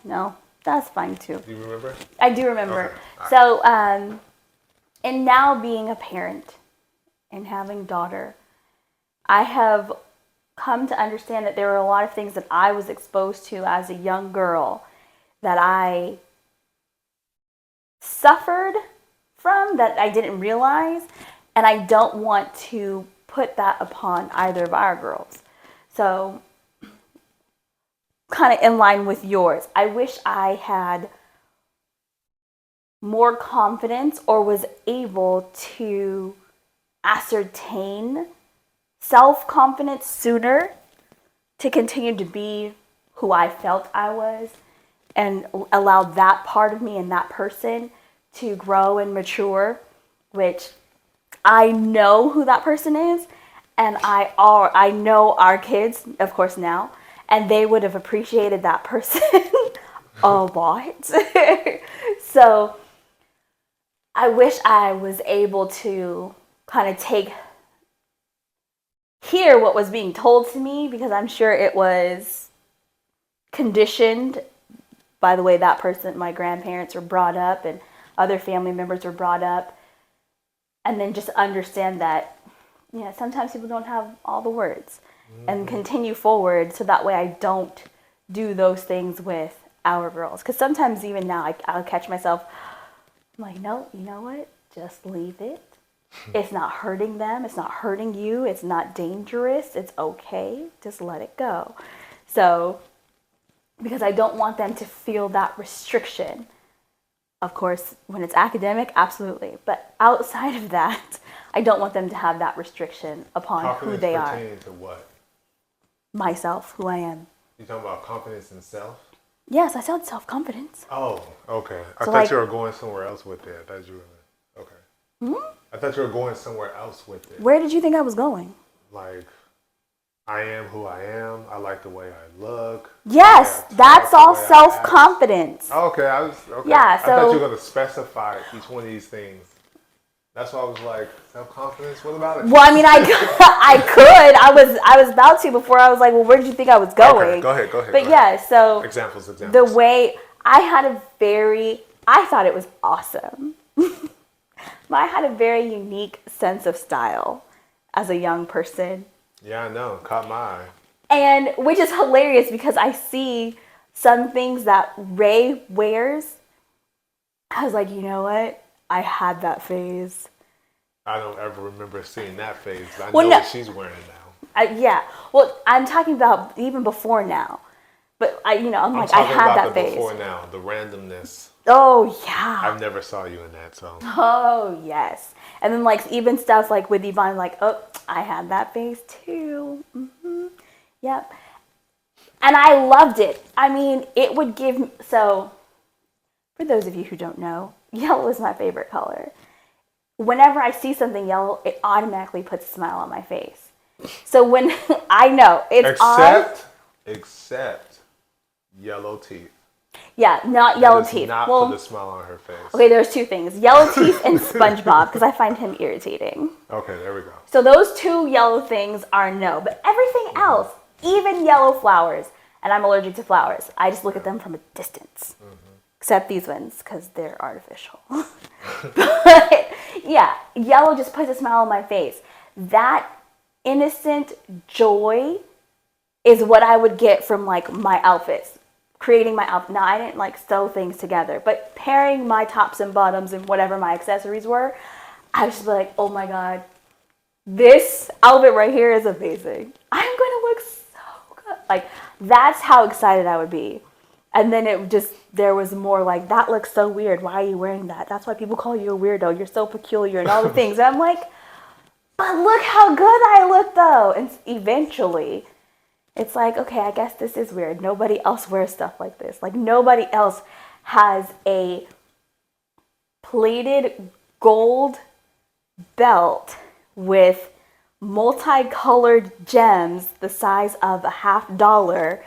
No. That's fine too. Do you remember? I do remember. Okay. So, and now being a parent and having a daughter, I have come to understand that there were a lot of things that I was exposed to as a young girl that I suffered from that I didn't realize, and I don't want to put that upon either of our girls. So, kind of in line with yours, I wish I had more confidence or was able to ascertain self-confidence sooner to continue to be who I felt I was and allow that part of me and that person to grow and mature, which I know who that person is, and I know our kids, of course, now, and they would have appreciated that person a lot. So I wish I was able to kind of hear what was being told to me, because I'm sure it was conditioned by the way that person, my grandparents, were brought up and other family members were brought up. And then just understand that, sometimes people don't have all the words, and continue forward so that way I don't do those things with our girls. Because sometimes even now I'll catch myself, I'm like, no, you know what? Just leave it. It's not hurting them. It's not hurting you. It's not dangerous. It's okay. Just let it go. So, because I don't want them to feel that restriction. Of course, when it's academic, absolutely. But outside of that, I don't want them to have that restriction upon Confidence who they are. pertaining to what? Myself, who I am. You talking about confidence in self? Yes, I said self-confidence. Oh, okay. I So, thought you were going somewhere else with it. I thought you were, okay. Hmm? I thought you were going somewhere else with it. Where did you think I was going? Like, I am who I am. I like the way I look. Yes, that's all the way I act. self-confidence. Okay, Yeah, I thought so- you were going to specify each one of these things. That's why I was like, self-confidence? What about it? Well, I mean, I could. I was about to before. I was like, well, where did you think I was going? Okay, go ahead. But go yeah, ahead. so Examples. the way I thought it was awesome. But I had a very unique sense of style as a young person. Yeah, I know. Caught my eye. And which is hilarious because I see some things that Ray wears. I was like, you know what? I had that phase. I don't ever remember seeing that phase. I Well, know no. what she's wearing now. Yeah. Well, I'm talking about even before now. But I'm I'm like, I talking had about that the phase. before now, the randomness. Oh, yeah. I've never saw you in that, so. Oh, yes. And then, like, even stuff like with Yvonne, like, oh, I had that phase too. Yep. And I loved it. I mean, it would give, so, for those of you who don't know, yellow is my favorite color. Whenever I see something yellow, it automatically puts a smile on my face. So when, I know, it's Except yellow teeth. Yeah, not yellow Does teeth. not Well, put a smile on her face. okay, there's two things. Yellow teeth and SpongeBob, because I find him irritating. Okay, there we go. So those two yellow things are no. But everything else, even yellow flowers, and I'm allergic to flowers, I just look at them from a distance. Except these ones, because they're artificial. But yeah, yellow just puts a smile on my face. That innocent joy is what I would get from like my outfits. Creating my outfit. Now, I didn't like sew things together, but pairing my tops and bottoms and whatever my accessories were, I was just like, oh my God, this outfit right here is amazing. I'm going to look so good. Like, that's how excited I would be. And then there was more like, that looks so weird. Why are you wearing that? That's why people call you a weirdo. You're so peculiar and all the things. And I'm like, but look how good I look though. And eventually, it's like, okay, I guess this is weird. Nobody else wears stuff like this. Like, nobody else has a plated gold belt with multicolored gems the size of $50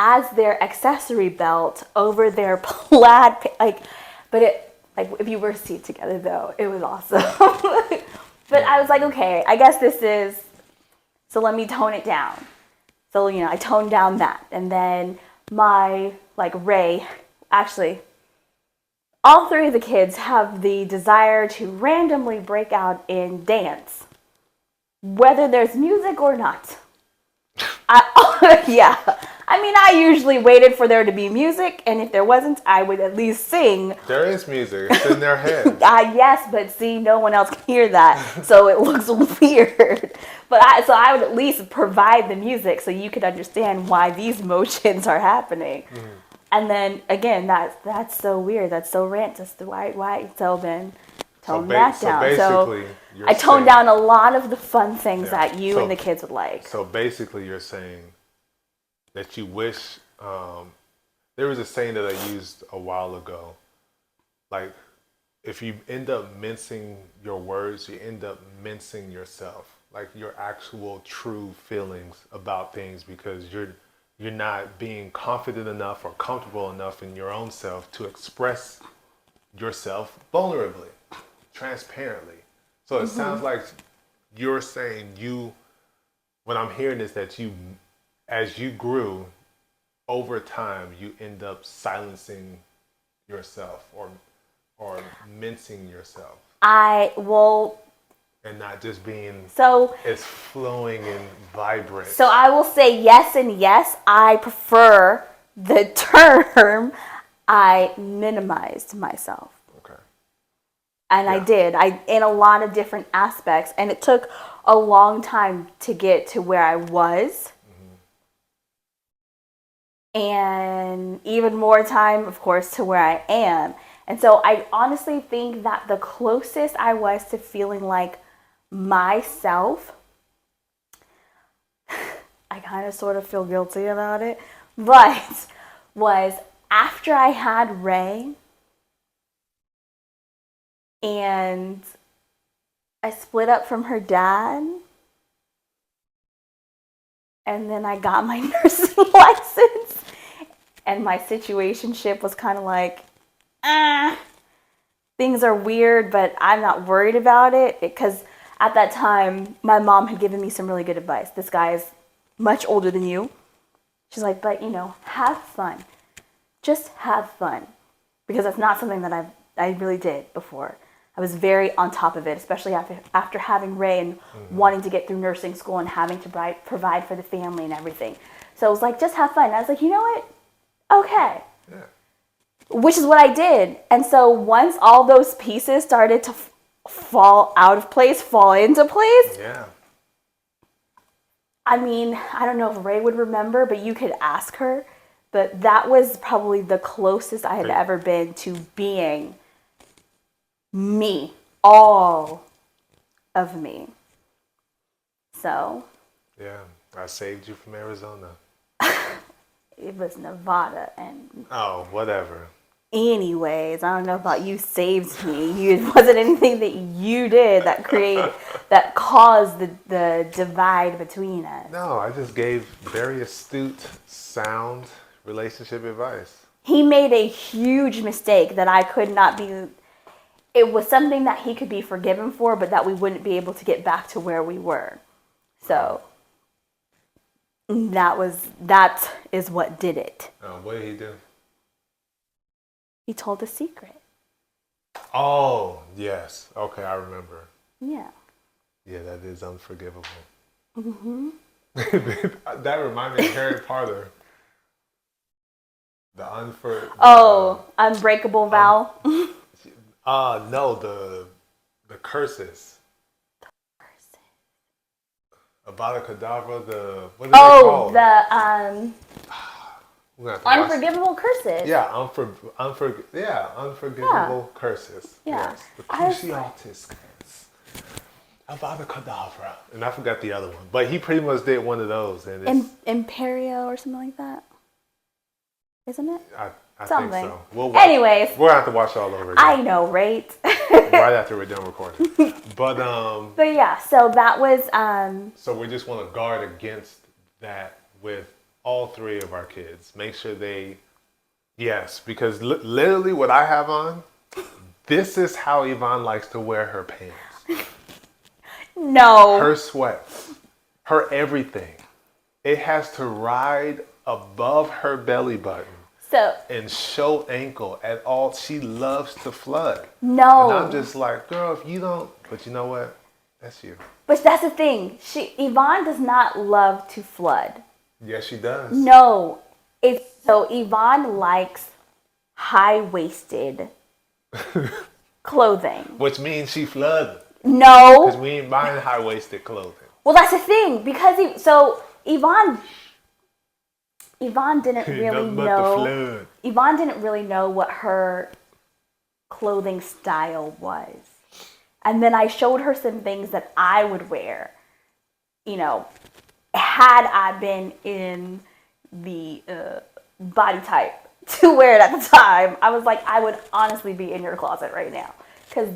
as their accessory belt over their plaid, but if you were to see it together though, it was awesome. But I was like, okay, I guess this is, so let me tone it down. So, I toned down that. And then my, Ray, actually, all three of the kids have the desire to randomly break out in dance, whether there's music or not. Yeah. I usually waited for there to be music, and if there wasn't, I would at least sing. There is music. It's in their head. Yes, but see, no one else can hear that, so it looks weird. But so I would at least provide the music so you could understand why these motions are happening. Mm. And then again, that's so weird. That's so rant. That's why. So then tone that down. So I toned down a lot of the fun things that you and the kids would like. So basically, you're saying that you wish, there was a saying that I used a while ago, like, if you end up mincing your words, you end up mincing yourself, like your actual true feelings about things, because you're not being confident enough or comfortable enough in your own self to express yourself vulnerably, transparently. So it sounds like you're saying what I'm hearing is that as you grew, over time, you end up silencing yourself or mincing yourself. And not just being as flowing and vibrant. So I will say yes and yes. I prefer the term I minimized myself. Okay. And I did. In a lot of different aspects. And it took a long time to get to where I was. And even more time, of course, to where I am. And so I honestly think that the closest I was to feeling like myself, I kind of sort of feel guilty about it, but was after I had Ray and I split up from her dad. And then I got my nursing license, and my situationship was kind of like, things are weird, but I'm not worried about it, because at that time, my mom had given me some really good advice. This guy is much older than you. She's like, but have fun. Just have fun, because that's not something that I really did before. I was very on top of it, especially after having Ray and wanting to get through nursing school and having to provide for the family and everything. So it was like, just have fun. And I was like, you know what? Okay. Yeah. Which is what I did. And so once all those pieces started to fall into place. Yeah. I don't know if Ray would remember, but you could ask her. But that was probably the closest I had ever been to being me, all of me. So. Yeah, I saved you from Arizona. It was Nevada and. Oh, whatever. Anyways, I don't know about you saved me. It wasn't anything that you did that caused the divide between us. No, I just gave very astute, sound relationship advice. He made a huge mistake that I could not be. It was something that he could be forgiven for, but that we wouldn't be able to get back to where we were. So that is what did it. What did he do? He told a secret. Oh, yes. Okay, I remember. Yeah. Yeah, that is unforgivable. Mm-hmm. That reminded me of Harry Potter. Unbreakable vow. No, the curses. Avada Kedavra, what is it called? Unforgivable curses. Yeah, unforgivable curses. Yeah. Yes, the Cruciatus curse. Avada Kedavra. And I forgot the other one. But he pretty much did one of those. And Imperio or something like that. Isn't it? I something. think so. Anyways. We'll have to watch all over again. I know, right? Right after we're done recording. But yeah, so that was So we just want to guard against that with all three of our kids. Make sure they, yes, because literally what I have on, this is how Yvonne likes to wear her pants. No. Her sweats, her everything. It has to ride above her belly button So and show ankle at all. She loves to flood. no. And I'm just like, girl, if you don't, but you know what? That's you. But that's the thing. Yvonne does not love to flood. Yes, she does. No. So Yvonne likes high-waisted clothing. Which means she flooded. No. Because we ain't buying high-waisted clothing. Well, that's the thing because Yvonne didn't really Nothing but the know. flood. Yvonne didn't really know what her clothing style was. And then I showed her some things that I would wear. You know, had I been in the body type to wear it at the time, I was like, I would honestly be in your closet right now. Because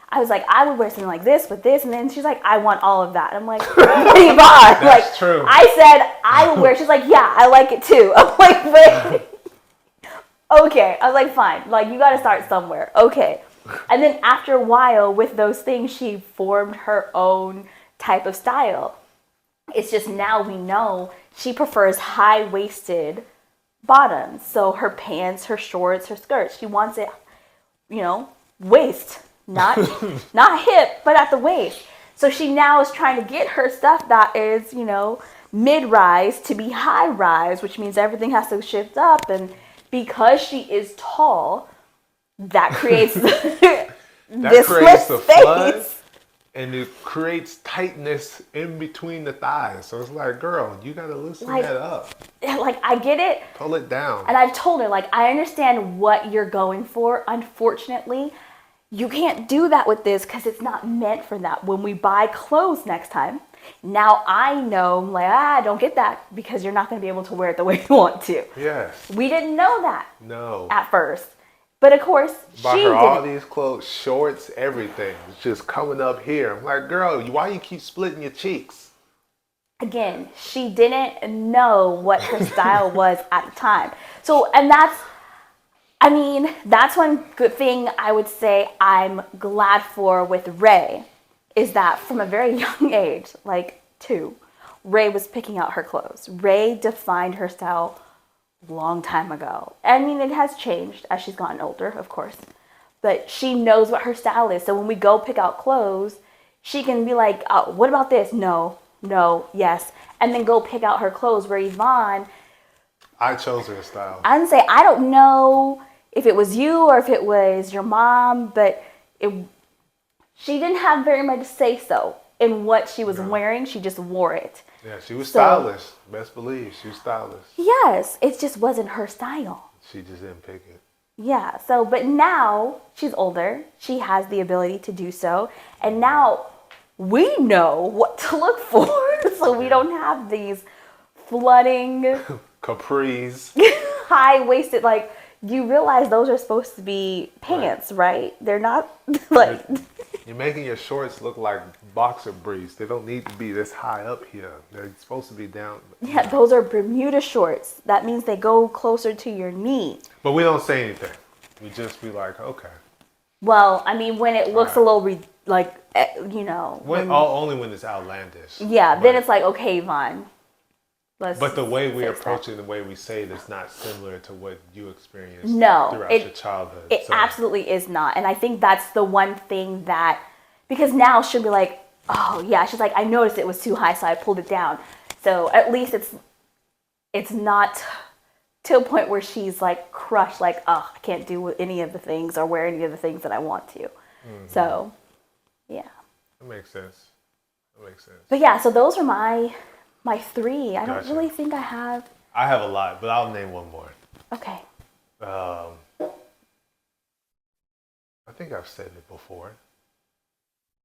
I was like, I would wear something like this with this. And then she's like, I want all of that. I'm like, Yvonne. That's like, true. I said, I would wear. She's like, yeah, I like it too. I'm like, wait. Okay. I was like, fine. Like, you got to start somewhere. Okay. And then after a while, with those things, she formed her own type of style. It's just now we know she prefers high-waisted bottoms. So her pants, her shorts, her skirts, she wants it, waist, not hip, but at the waist. So she now is trying to get her stuff that is, mid-rise to be high-rise, which means everything has to shift up. And because she is tall, that creates this creates the space. flood, and it creates tightness in between the thighs. So it's like, girl, you gotta loosen that up. Like, I get it. Pull it down. And I've told her, like, I understand what you're going for. Unfortunately, you can't do that with this because it's not meant for that. When we buy clothes next time, now I know, like, don't get that because you're not going to be able to wear it the way you want to. Yes. We didn't know that. No. At first. But of course, Buy she her didn't. all these clothes, shorts, everything. It's just coming up here. I'm like, girl, why you keep splitting your cheeks? Again, she didn't know what her style was at the time. So, and that's one good thing I would say I'm glad for with Ray, is that from a very young age, like 2, Ray was picking out her clothes. Ray defined her style long time ago. I mean, it has changed as she's gotten older, of course, but she knows what her style is. So when we go pick out clothes, she can be like, oh, what about this? No, yes. And then go pick out her clothes. Where Yvonne, I chose her style. I didn't say, I don't know if it was you or if it was your mom, but she didn't have very much say so in what she was wearing. She just wore it. Yeah, she was stylish. Best believe she was stylish. Yes, it just wasn't her style. She just didn't pick it. Yeah, so, but now she's older. She has the ability to do so. And now we know what to look for. So we don't have these flooding, capris, high-waisted, like, you realize those are supposed to be pants, right? They're not, like... You're making your shorts look like boxer briefs. They don't need to be this high up here. They're supposed to be down. Yeah, those are Bermuda shorts. That means they go closer to your knee. But we don't say anything. We just be like, okay. Well, I mean, when it looks a little, only when it's outlandish. Yeah, then it's like, okay, Yvonne. But the way we approach it, the way we say it, is not similar to what you experienced throughout your childhood. It absolutely is not. And I think that's the one thing that, because now she'll be like, oh yeah, she's like, I noticed it was too high, so I pulled it down. So at least it's not to a point where she's like crushed, like, oh, I can't do any of the things or wear any of the things that I want to. Mm-hmm. So, yeah. That makes sense. But yeah, so those are my 3. I don't really think I have. I have a lot, but I'll name one more. Okay. I think I've said it before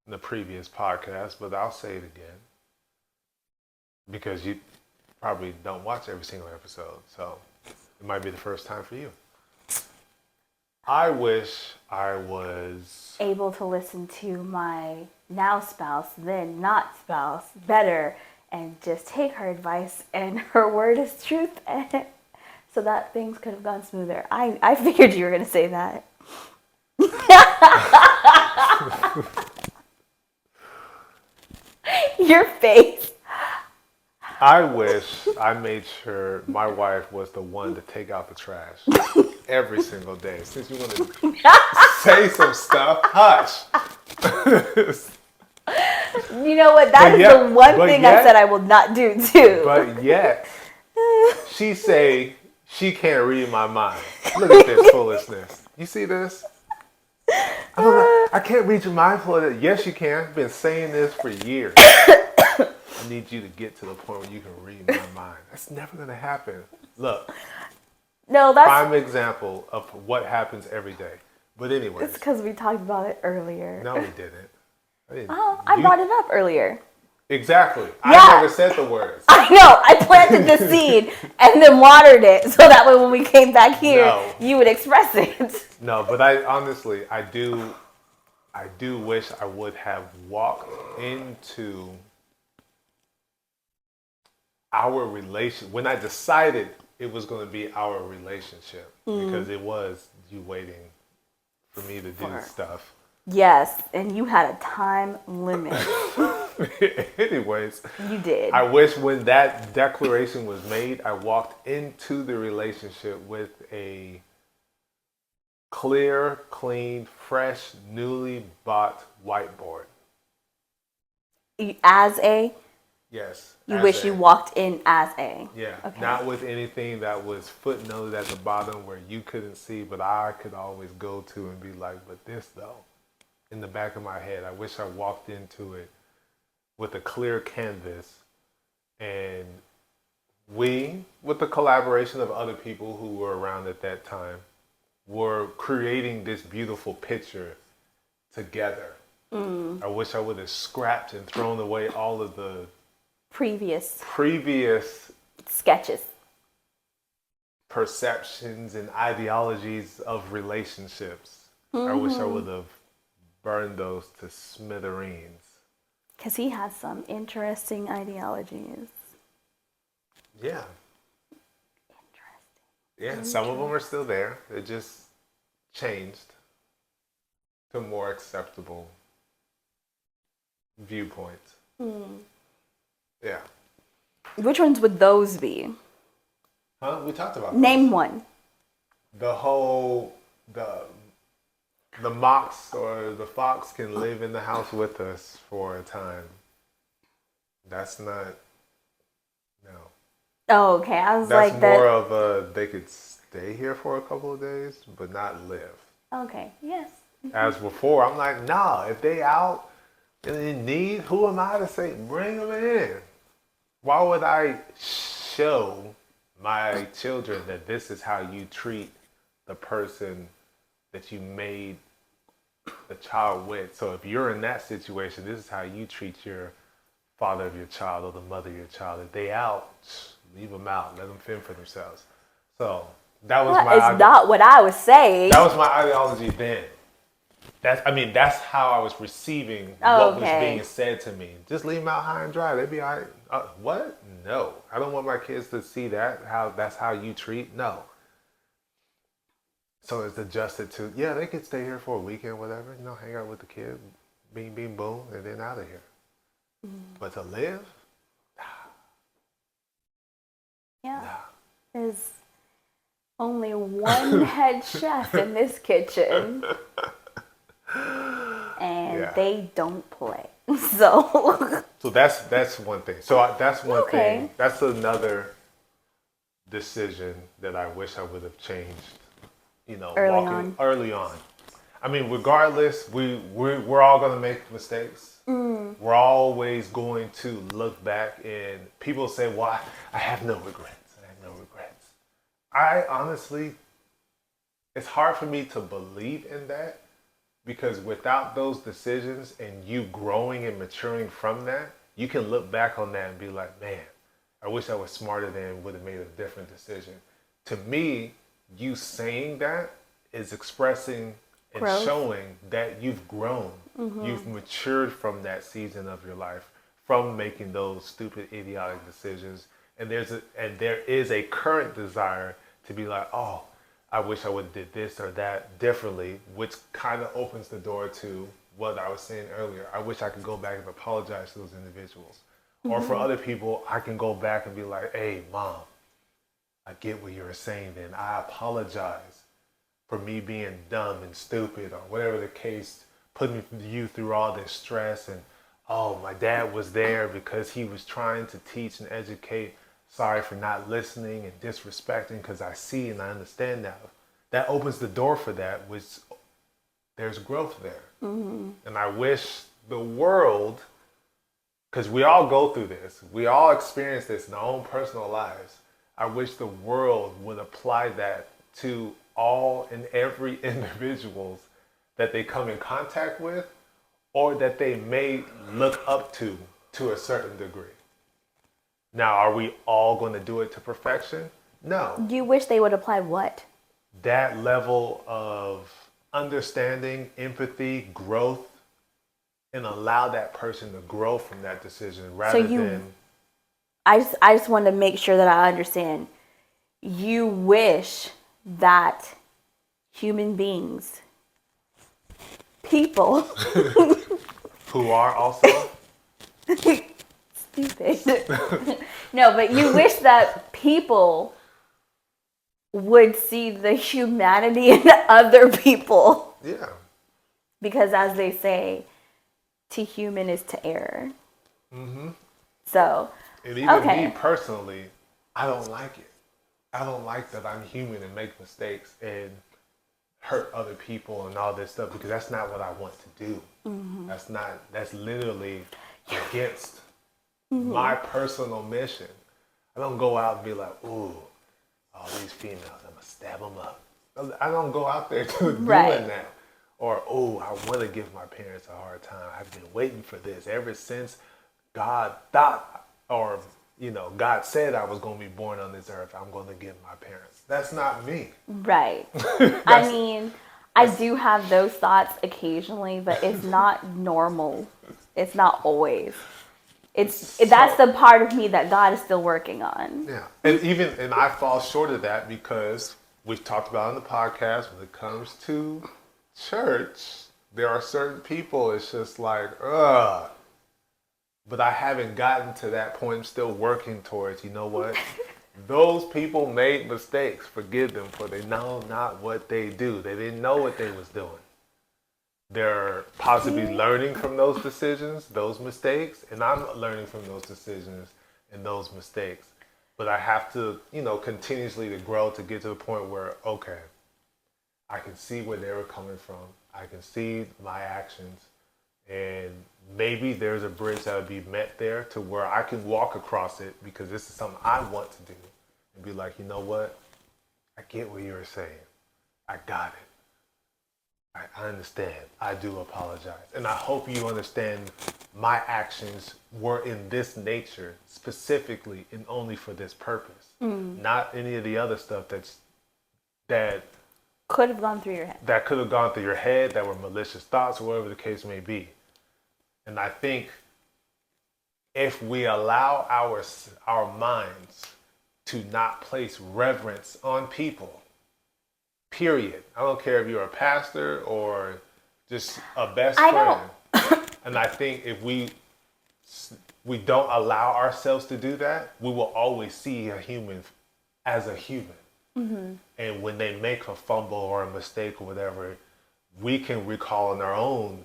in the previous podcast, but I'll say it again because you probably don't watch every single episode, so it might be the first time for you. I wish I was able to listen to my now spouse, then not spouse, better and just take her advice, and her word is truth, and so that things could have gone smoother. I figured you were going to say that. Your face. I wish I made sure my wife was the one to take out the trash every single day. Since you want to say some stuff, hush. You know what? That is the one thing I said I will not do too. But yet, she say she can't read my mind. Look at this foolishness. You see this? I can't read your mind for that. Yes, you can. I've been saying this for years. I need you to get to the point where you can read my mind. That's never going to happen. Look. No, that's prime example of what happens every day. But anyway. It's because we talked about it earlier. No, we didn't. I brought it up earlier. Exactly. Yeah. I never said the words. I know. I planted the seed and then watered it so that way when we came back here, you would express it. No, but I honestly, I do wish I would have walked into our relation when I decided it was going to be our relationship, because it was you waiting for me to do stuff. Yes, and you had a time limit. Anyways, you did. I wish when that declaration was made, I walked into the relationship with a clear, clean, fresh, newly bought whiteboard. As a? Yes. You wish you walked in as a? Yeah. Okay. Not with anything that was footnoted at the bottom where you couldn't see, but I could always go to and be like, but this though, in the back of my head, I wish I walked into it with a clear canvas, and we, with the collaboration of other people who were around at that time, were creating this beautiful picture together. I wish I would have scrapped and thrown away all of the previous sketches, perceptions and ideologies of relationships. I wish I would have burned those to smithereens. Because he has some interesting ideologies. Yeah. Yeah, some of them are still there. They just changed to more acceptable viewpoints. Yeah. Which ones would those be? Huh? We talked about Name one. The whole, the mox or the fox can live in the house with us for a time. That's not, no. Oh, okay. I was That's like more that. of a, they could stay here for a couple of days, but not live. Okay, yes. As before, I'm like, nah, if they out and in need, who am I to say, bring them in? Why would I show my children that this is how you treat the person that you made the child with? So if you're in that situation, this is how you treat your father of your child or the mother of your child. If they out, leave them out. Let them fend for themselves. So that was It's not what I was saying. That was my ideology then. That's how I was receiving what was being said to me. Just leave them out high and dry. They'd be all right. What? No. I don't want my kids to see that. That's how you treat? No. So it's adjusted to, yeah, they could stay here for a weekend, whatever. Hang out with the kid. Bing, bing, boom, and then out of here. But to live? Yeah. There's only one head chef in this kitchen. And they don't play. So that's one thing. So that's one thing. That's another decision that I wish I would have changed, early on. I mean, regardless, we're all going to make mistakes. We're always going to look back, and people say, well, I have no regrets. I honestly, it's hard for me to believe in that, because without those decisions and you growing and maturing from that, you can look back on that and be like, man, I wish I was smarter then, would have made a different decision. To me, you saying that is expressing and showing that you've grown. You've matured from that season of your life, from making those stupid, idiotic decisions. And there is a current desire to be like, oh, I wish I would have did this or that differently, which kind of opens the door to what I was saying earlier. I wish I could go back and apologize to those individuals. Or for other people, I can go back and be like, hey, Mom, I get what you were saying then. I apologize for me being dumb and stupid or whatever the case, putting you through all this stress. And, oh, my dad was there because he was trying to teach and educate. Sorry for not listening and disrespecting, because I see and I understand now. That opens the door for that, which there's growth there. And I wish the world, because we all go through this, we all experience this in our own personal lives. I wish the world would apply that to all and every individuals that they come in contact with or that they may look up to a certain degree. Now, are we all going to do it to perfection? No. You wish they would apply what? That level of understanding, empathy, growth, and allow that person to grow from that decision rather than... I just want to make sure that I understand. You wish that human beings, people... who are also... Stupid. No, but you wish that people would see the humanity in other people. Yeah. Because as they say, to human is to err. So, and even me personally, I don't like it. I don't like that I'm human and make mistakes and hurt other people and all this stuff, because that's not what I want to do. That's literally against my personal mission. I don't go out and be like, ooh, all these females, I'm gonna stab them up. I don't go out there doing that. Or, oh, I want to give my parents a hard time. I've been waiting for this ever since God thought, or, God said I was going to be born on this earth. I'm going to give my parents. That's not me. Right. I mean, I do have those thoughts occasionally, but it's not normal. It's not always. That's the part of me that God is still working on. Yeah. And I fall short of that because we've talked about on the podcast, when it comes to church, there are certain people, it's just like, ugh. But I haven't gotten to that point. I'm still working towards, you know what? Those people made mistakes. Forgive them, for they know not what they do. They didn't know what they was doing. They're possibly learning from those decisions, those mistakes, and I'm learning from those decisions and those mistakes. But I have to, continuously to grow to get to the point where, okay, I can see where they were coming from. I can see my actions, and maybe there's a bridge that would be met there to where I can walk across it, because this is something I want to do, and be like, you know what? I get what you were saying. I got it. I understand. I do apologize. And I hope you understand my actions were in this nature specifically and only for this purpose. Not any of the other stuff that could have gone through your head. That could have gone through your head, that were malicious thoughts, or whatever the case may be. And I think if we allow our minds to not place reverence on people, period. I don't care if you're a pastor or just a best friend. And I think if we don't allow ourselves to do that, we will always see a human as a human. And when they make a fumble or a mistake or whatever, we can recall on our own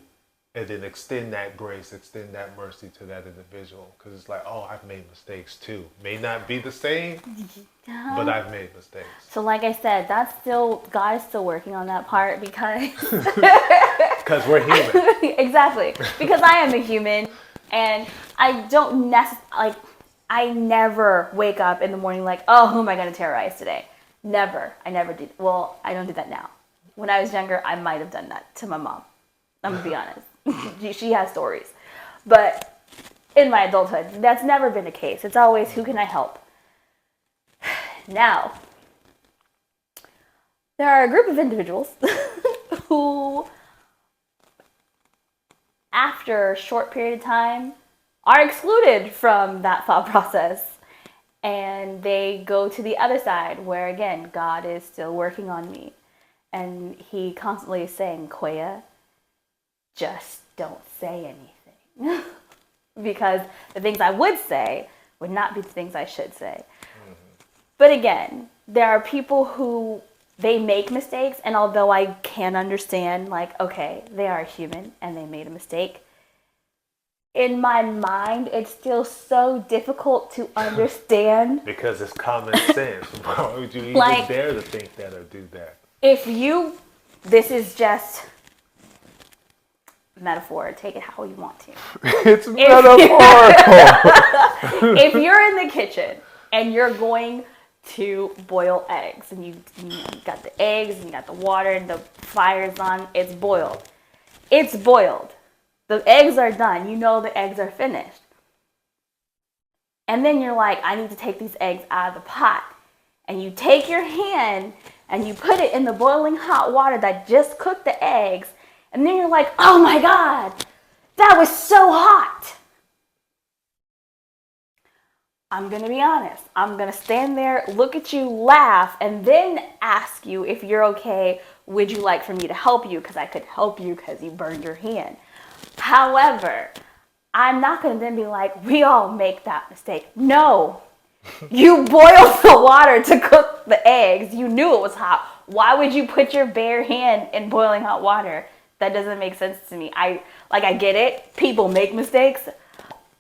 and then extend that grace, extend that mercy to that individual. Because it's like, oh, I've made mistakes too. May not be the same, but I've made mistakes. So like I said, God is still working on that part, because... Because we're human. Exactly. Because I am a human, and I don't I never wake up in the morning like, oh, who am I going to terrorize today? Never. I never do. Well, I don't do that now. When I was younger, I might have done that to my mom. I'm going to be honest. She has stories. But in my adulthood, that's never been the case. It's always, who can I help? Now, there are a group of individuals who, after a short period of time, are excluded from that thought process. And they go to the other side where, again, God is still working on me. And he constantly is saying, Quaya, just don't say anything. Because the things I would say would not be the things I should say. Mm-hmm. But again, there are people who they make mistakes. And although I can understand, like, okay, they are human and they made a mistake, in my mind, it's still so difficult to understand. Because it's common sense. Why would you even dare to think that or do that? This is just metaphor. Take it how you want to. It's metaphorical. If you're in the kitchen and you're going to boil eggs, and you got the eggs and you got the water and the fire's on, it's boiled. It's boiled. The eggs are done. You know the eggs are finished. And then you're like, I need to take these eggs out of the pot. And you take your hand and you put it in the boiling hot water that just cooked the eggs. And then you're like, oh my God, that was so hot. I'm going to be honest. I'm going to stand there, look at you, laugh, and then ask you if you're okay. Would you like for me to help you? Because I could help you because you burned your hand. However, I'm not going to then be like, we all make that mistake. No, you boiled the water to cook the eggs. You knew it was hot. Why would you put your bare hand in boiling hot water? That doesn't make sense to me. I get it. People make mistakes,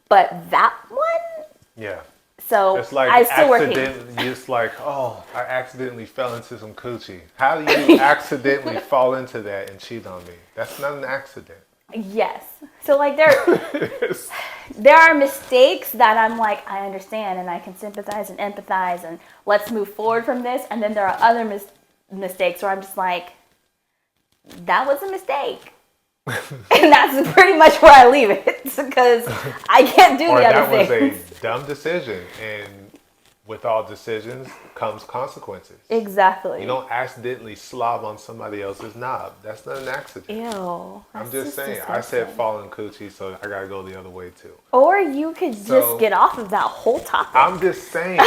but that one? Yeah. So it's like I still work. It's like, oh, I accidentally fell into some coochie. How do you accidentally fall into that and cheat on me? That's not an accident. Yes. So like there are mistakes that I'm like, I understand and I can sympathize and empathize and let's move forward from this. And then there are other mistakes where I'm just like, that was a mistake. And that's pretty much where I leave it because I can't do the other things. That was a dumb decision, and with all decisions comes consequences. Exactly. You don't accidentally slob on somebody else's knob. That's not an accident. Ew. I'm just saying. Disgusting. I said falling coochie, so I gotta go the other way too. Or you could just get off of that whole topic. I'm just saying.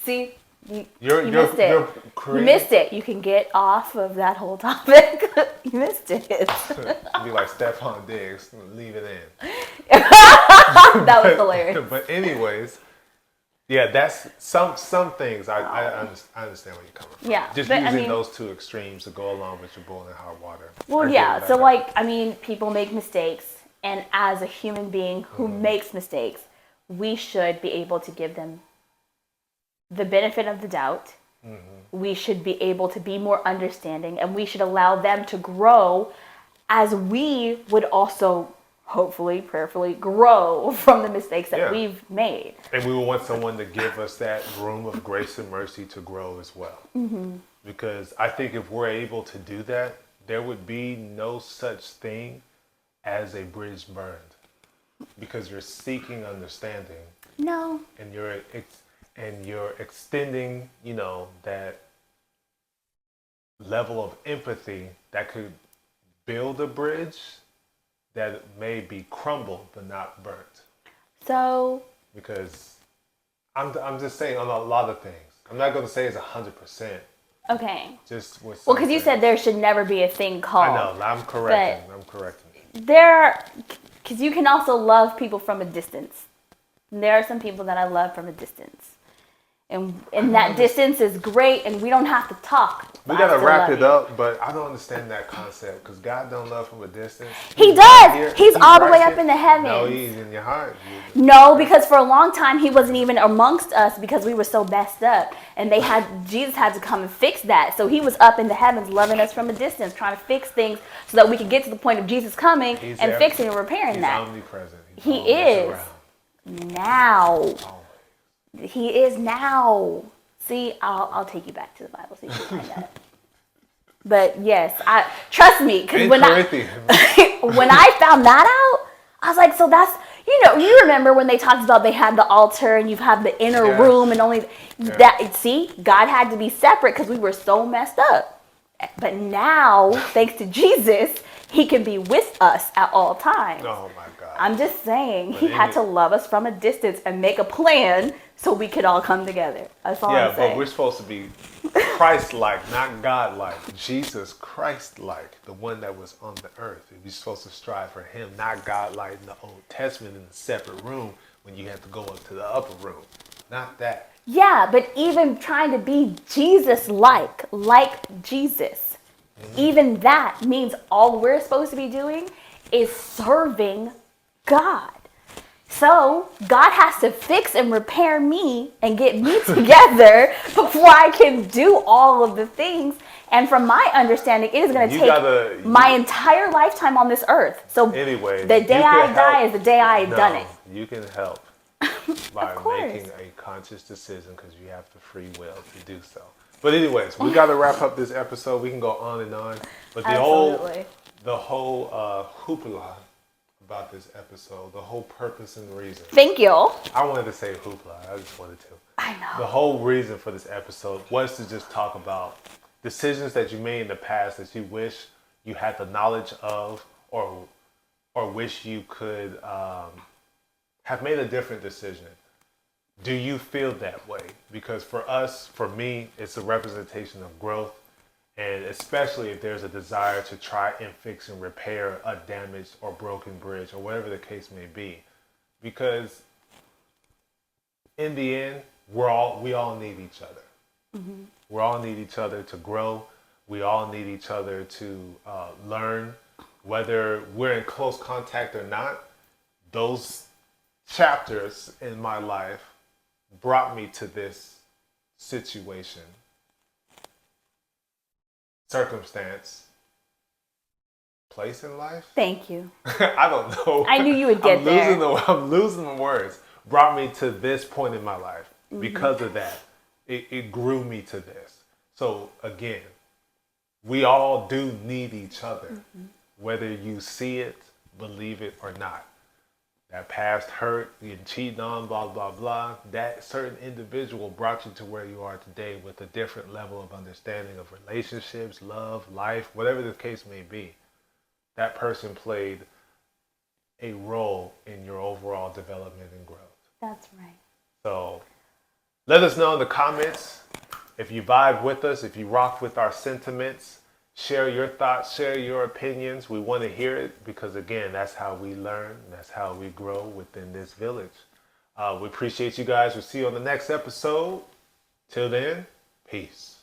See, you missed it. You missed it. You can get off of that whole topic. You missed it. Be like Stephon Diggs, leave it in. That was hilarious. But anyways, yeah, that's some things. I understand where you're coming from. Yeah, just using those two extremes to go along with your boiling hot water. Well, yeah. So people make mistakes, and as a human being who makes mistakes, we should be able to give them the benefit of the doubt. Mm-hmm. We should be able to be more understanding, and we should allow them to grow as we would also hopefully, prayerfully grow from the mistakes that we've made. And we would want someone to give us that room of grace and mercy to grow as well. Mm-hmm. Because I think if we're able to do that, there would be no such thing as a bridge burned. Because you're seeking understanding. No. And you're extending, that level of empathy that could build a bridge that may be crumbled but not burnt. So, because I'm just saying on a lot of things. I'm not going to say it's 100%. Okay. Just with because you said there should never be a thing called. I know. I'm correcting. Because you can also love people from a distance. There are some people that I love from a distance. And that distance is great, and we don't have to talk. We got to wrap it up, but I don't understand that concept, because God don't love from a distance. He does. He's all the way up in the heavens. No, he's in your heart. No, because for a long time, he wasn't even amongst us because we were so messed up. And Jesus had to come and fix that. So he was up in the heavens loving us from a distance, trying to fix things so that we could get to the point of Jesus coming and fixing and repairing that. He's omnipresent. He is. Now. Oh. He is now. See, I'll take you back to the Bible so you can find that. But yes, trust me, because when I found that out, I was like, so that's you remember when they talked about they had the altar and you have the inner room and only that. See, God had to be separate because we were so messed up. But now, thanks to Jesus, he can be with us at all times. Oh my God. I'm just saying, he had to love us from a distance and make a plan so we could all come together. That's all I'm saying. But we're supposed to be Christ-like, not God-like. Jesus Christ-like, the one that was on the earth. We're supposed to strive for him, not God-like in the Old Testament in a separate room when you have to go up to the upper room. Not that. Yeah, but even trying to be Jesus-like, like Jesus, even that means all we're supposed to be doing is serving God. So God has to fix and repair me and get me together before I can do all of the things. And from my understanding, it is going to take my entire lifetime on this earth. So anyway, the day I die is the day I done it. You can help by making a conscious decision because you have the free will to do so. But anyways, we got to wrap up this episode. We can go on and on. But the whole hoopla about this episode, the whole purpose and reason. Thank you. I wanted to say hoopla. I just wanted to. I know. The whole reason for this episode was to just talk about decisions that you made in the past that you wish you had the knowledge of, or wish you could have made a different decision. Do you feel that way? Because for me, it's a representation of growth. And especially if there's a desire to try and fix and repair a damaged or broken bridge or whatever the case may be. Because in the end, we all need each other. Mm-hmm. We all need each other to grow. We all need each other to learn. Whether we're in close contact or not, those chapters in my life brought me to this situation, circumstance, place in life. Thank you. I don't know. I knew you would get there. I'm losing the words. Brought me to this point in my life. Mm-hmm. Because of that, it grew me to this. So again, we all do need each other, mm-hmm. whether you see it, believe it, or not. That past hurt, getting cheated on, blah, blah, blah. That certain individual brought you to where you are today with a different level of understanding of relationships, love, life, whatever the case may be. That person played a role in your overall development and growth. That's right. So let us know in the comments if you vibe with us, if you rock with our sentiments. Share your thoughts, share your opinions. We want to hear it because, again, that's how we learn. That's how we grow within this village. We appreciate you guys. We'll see you on the next episode. Till then, peace.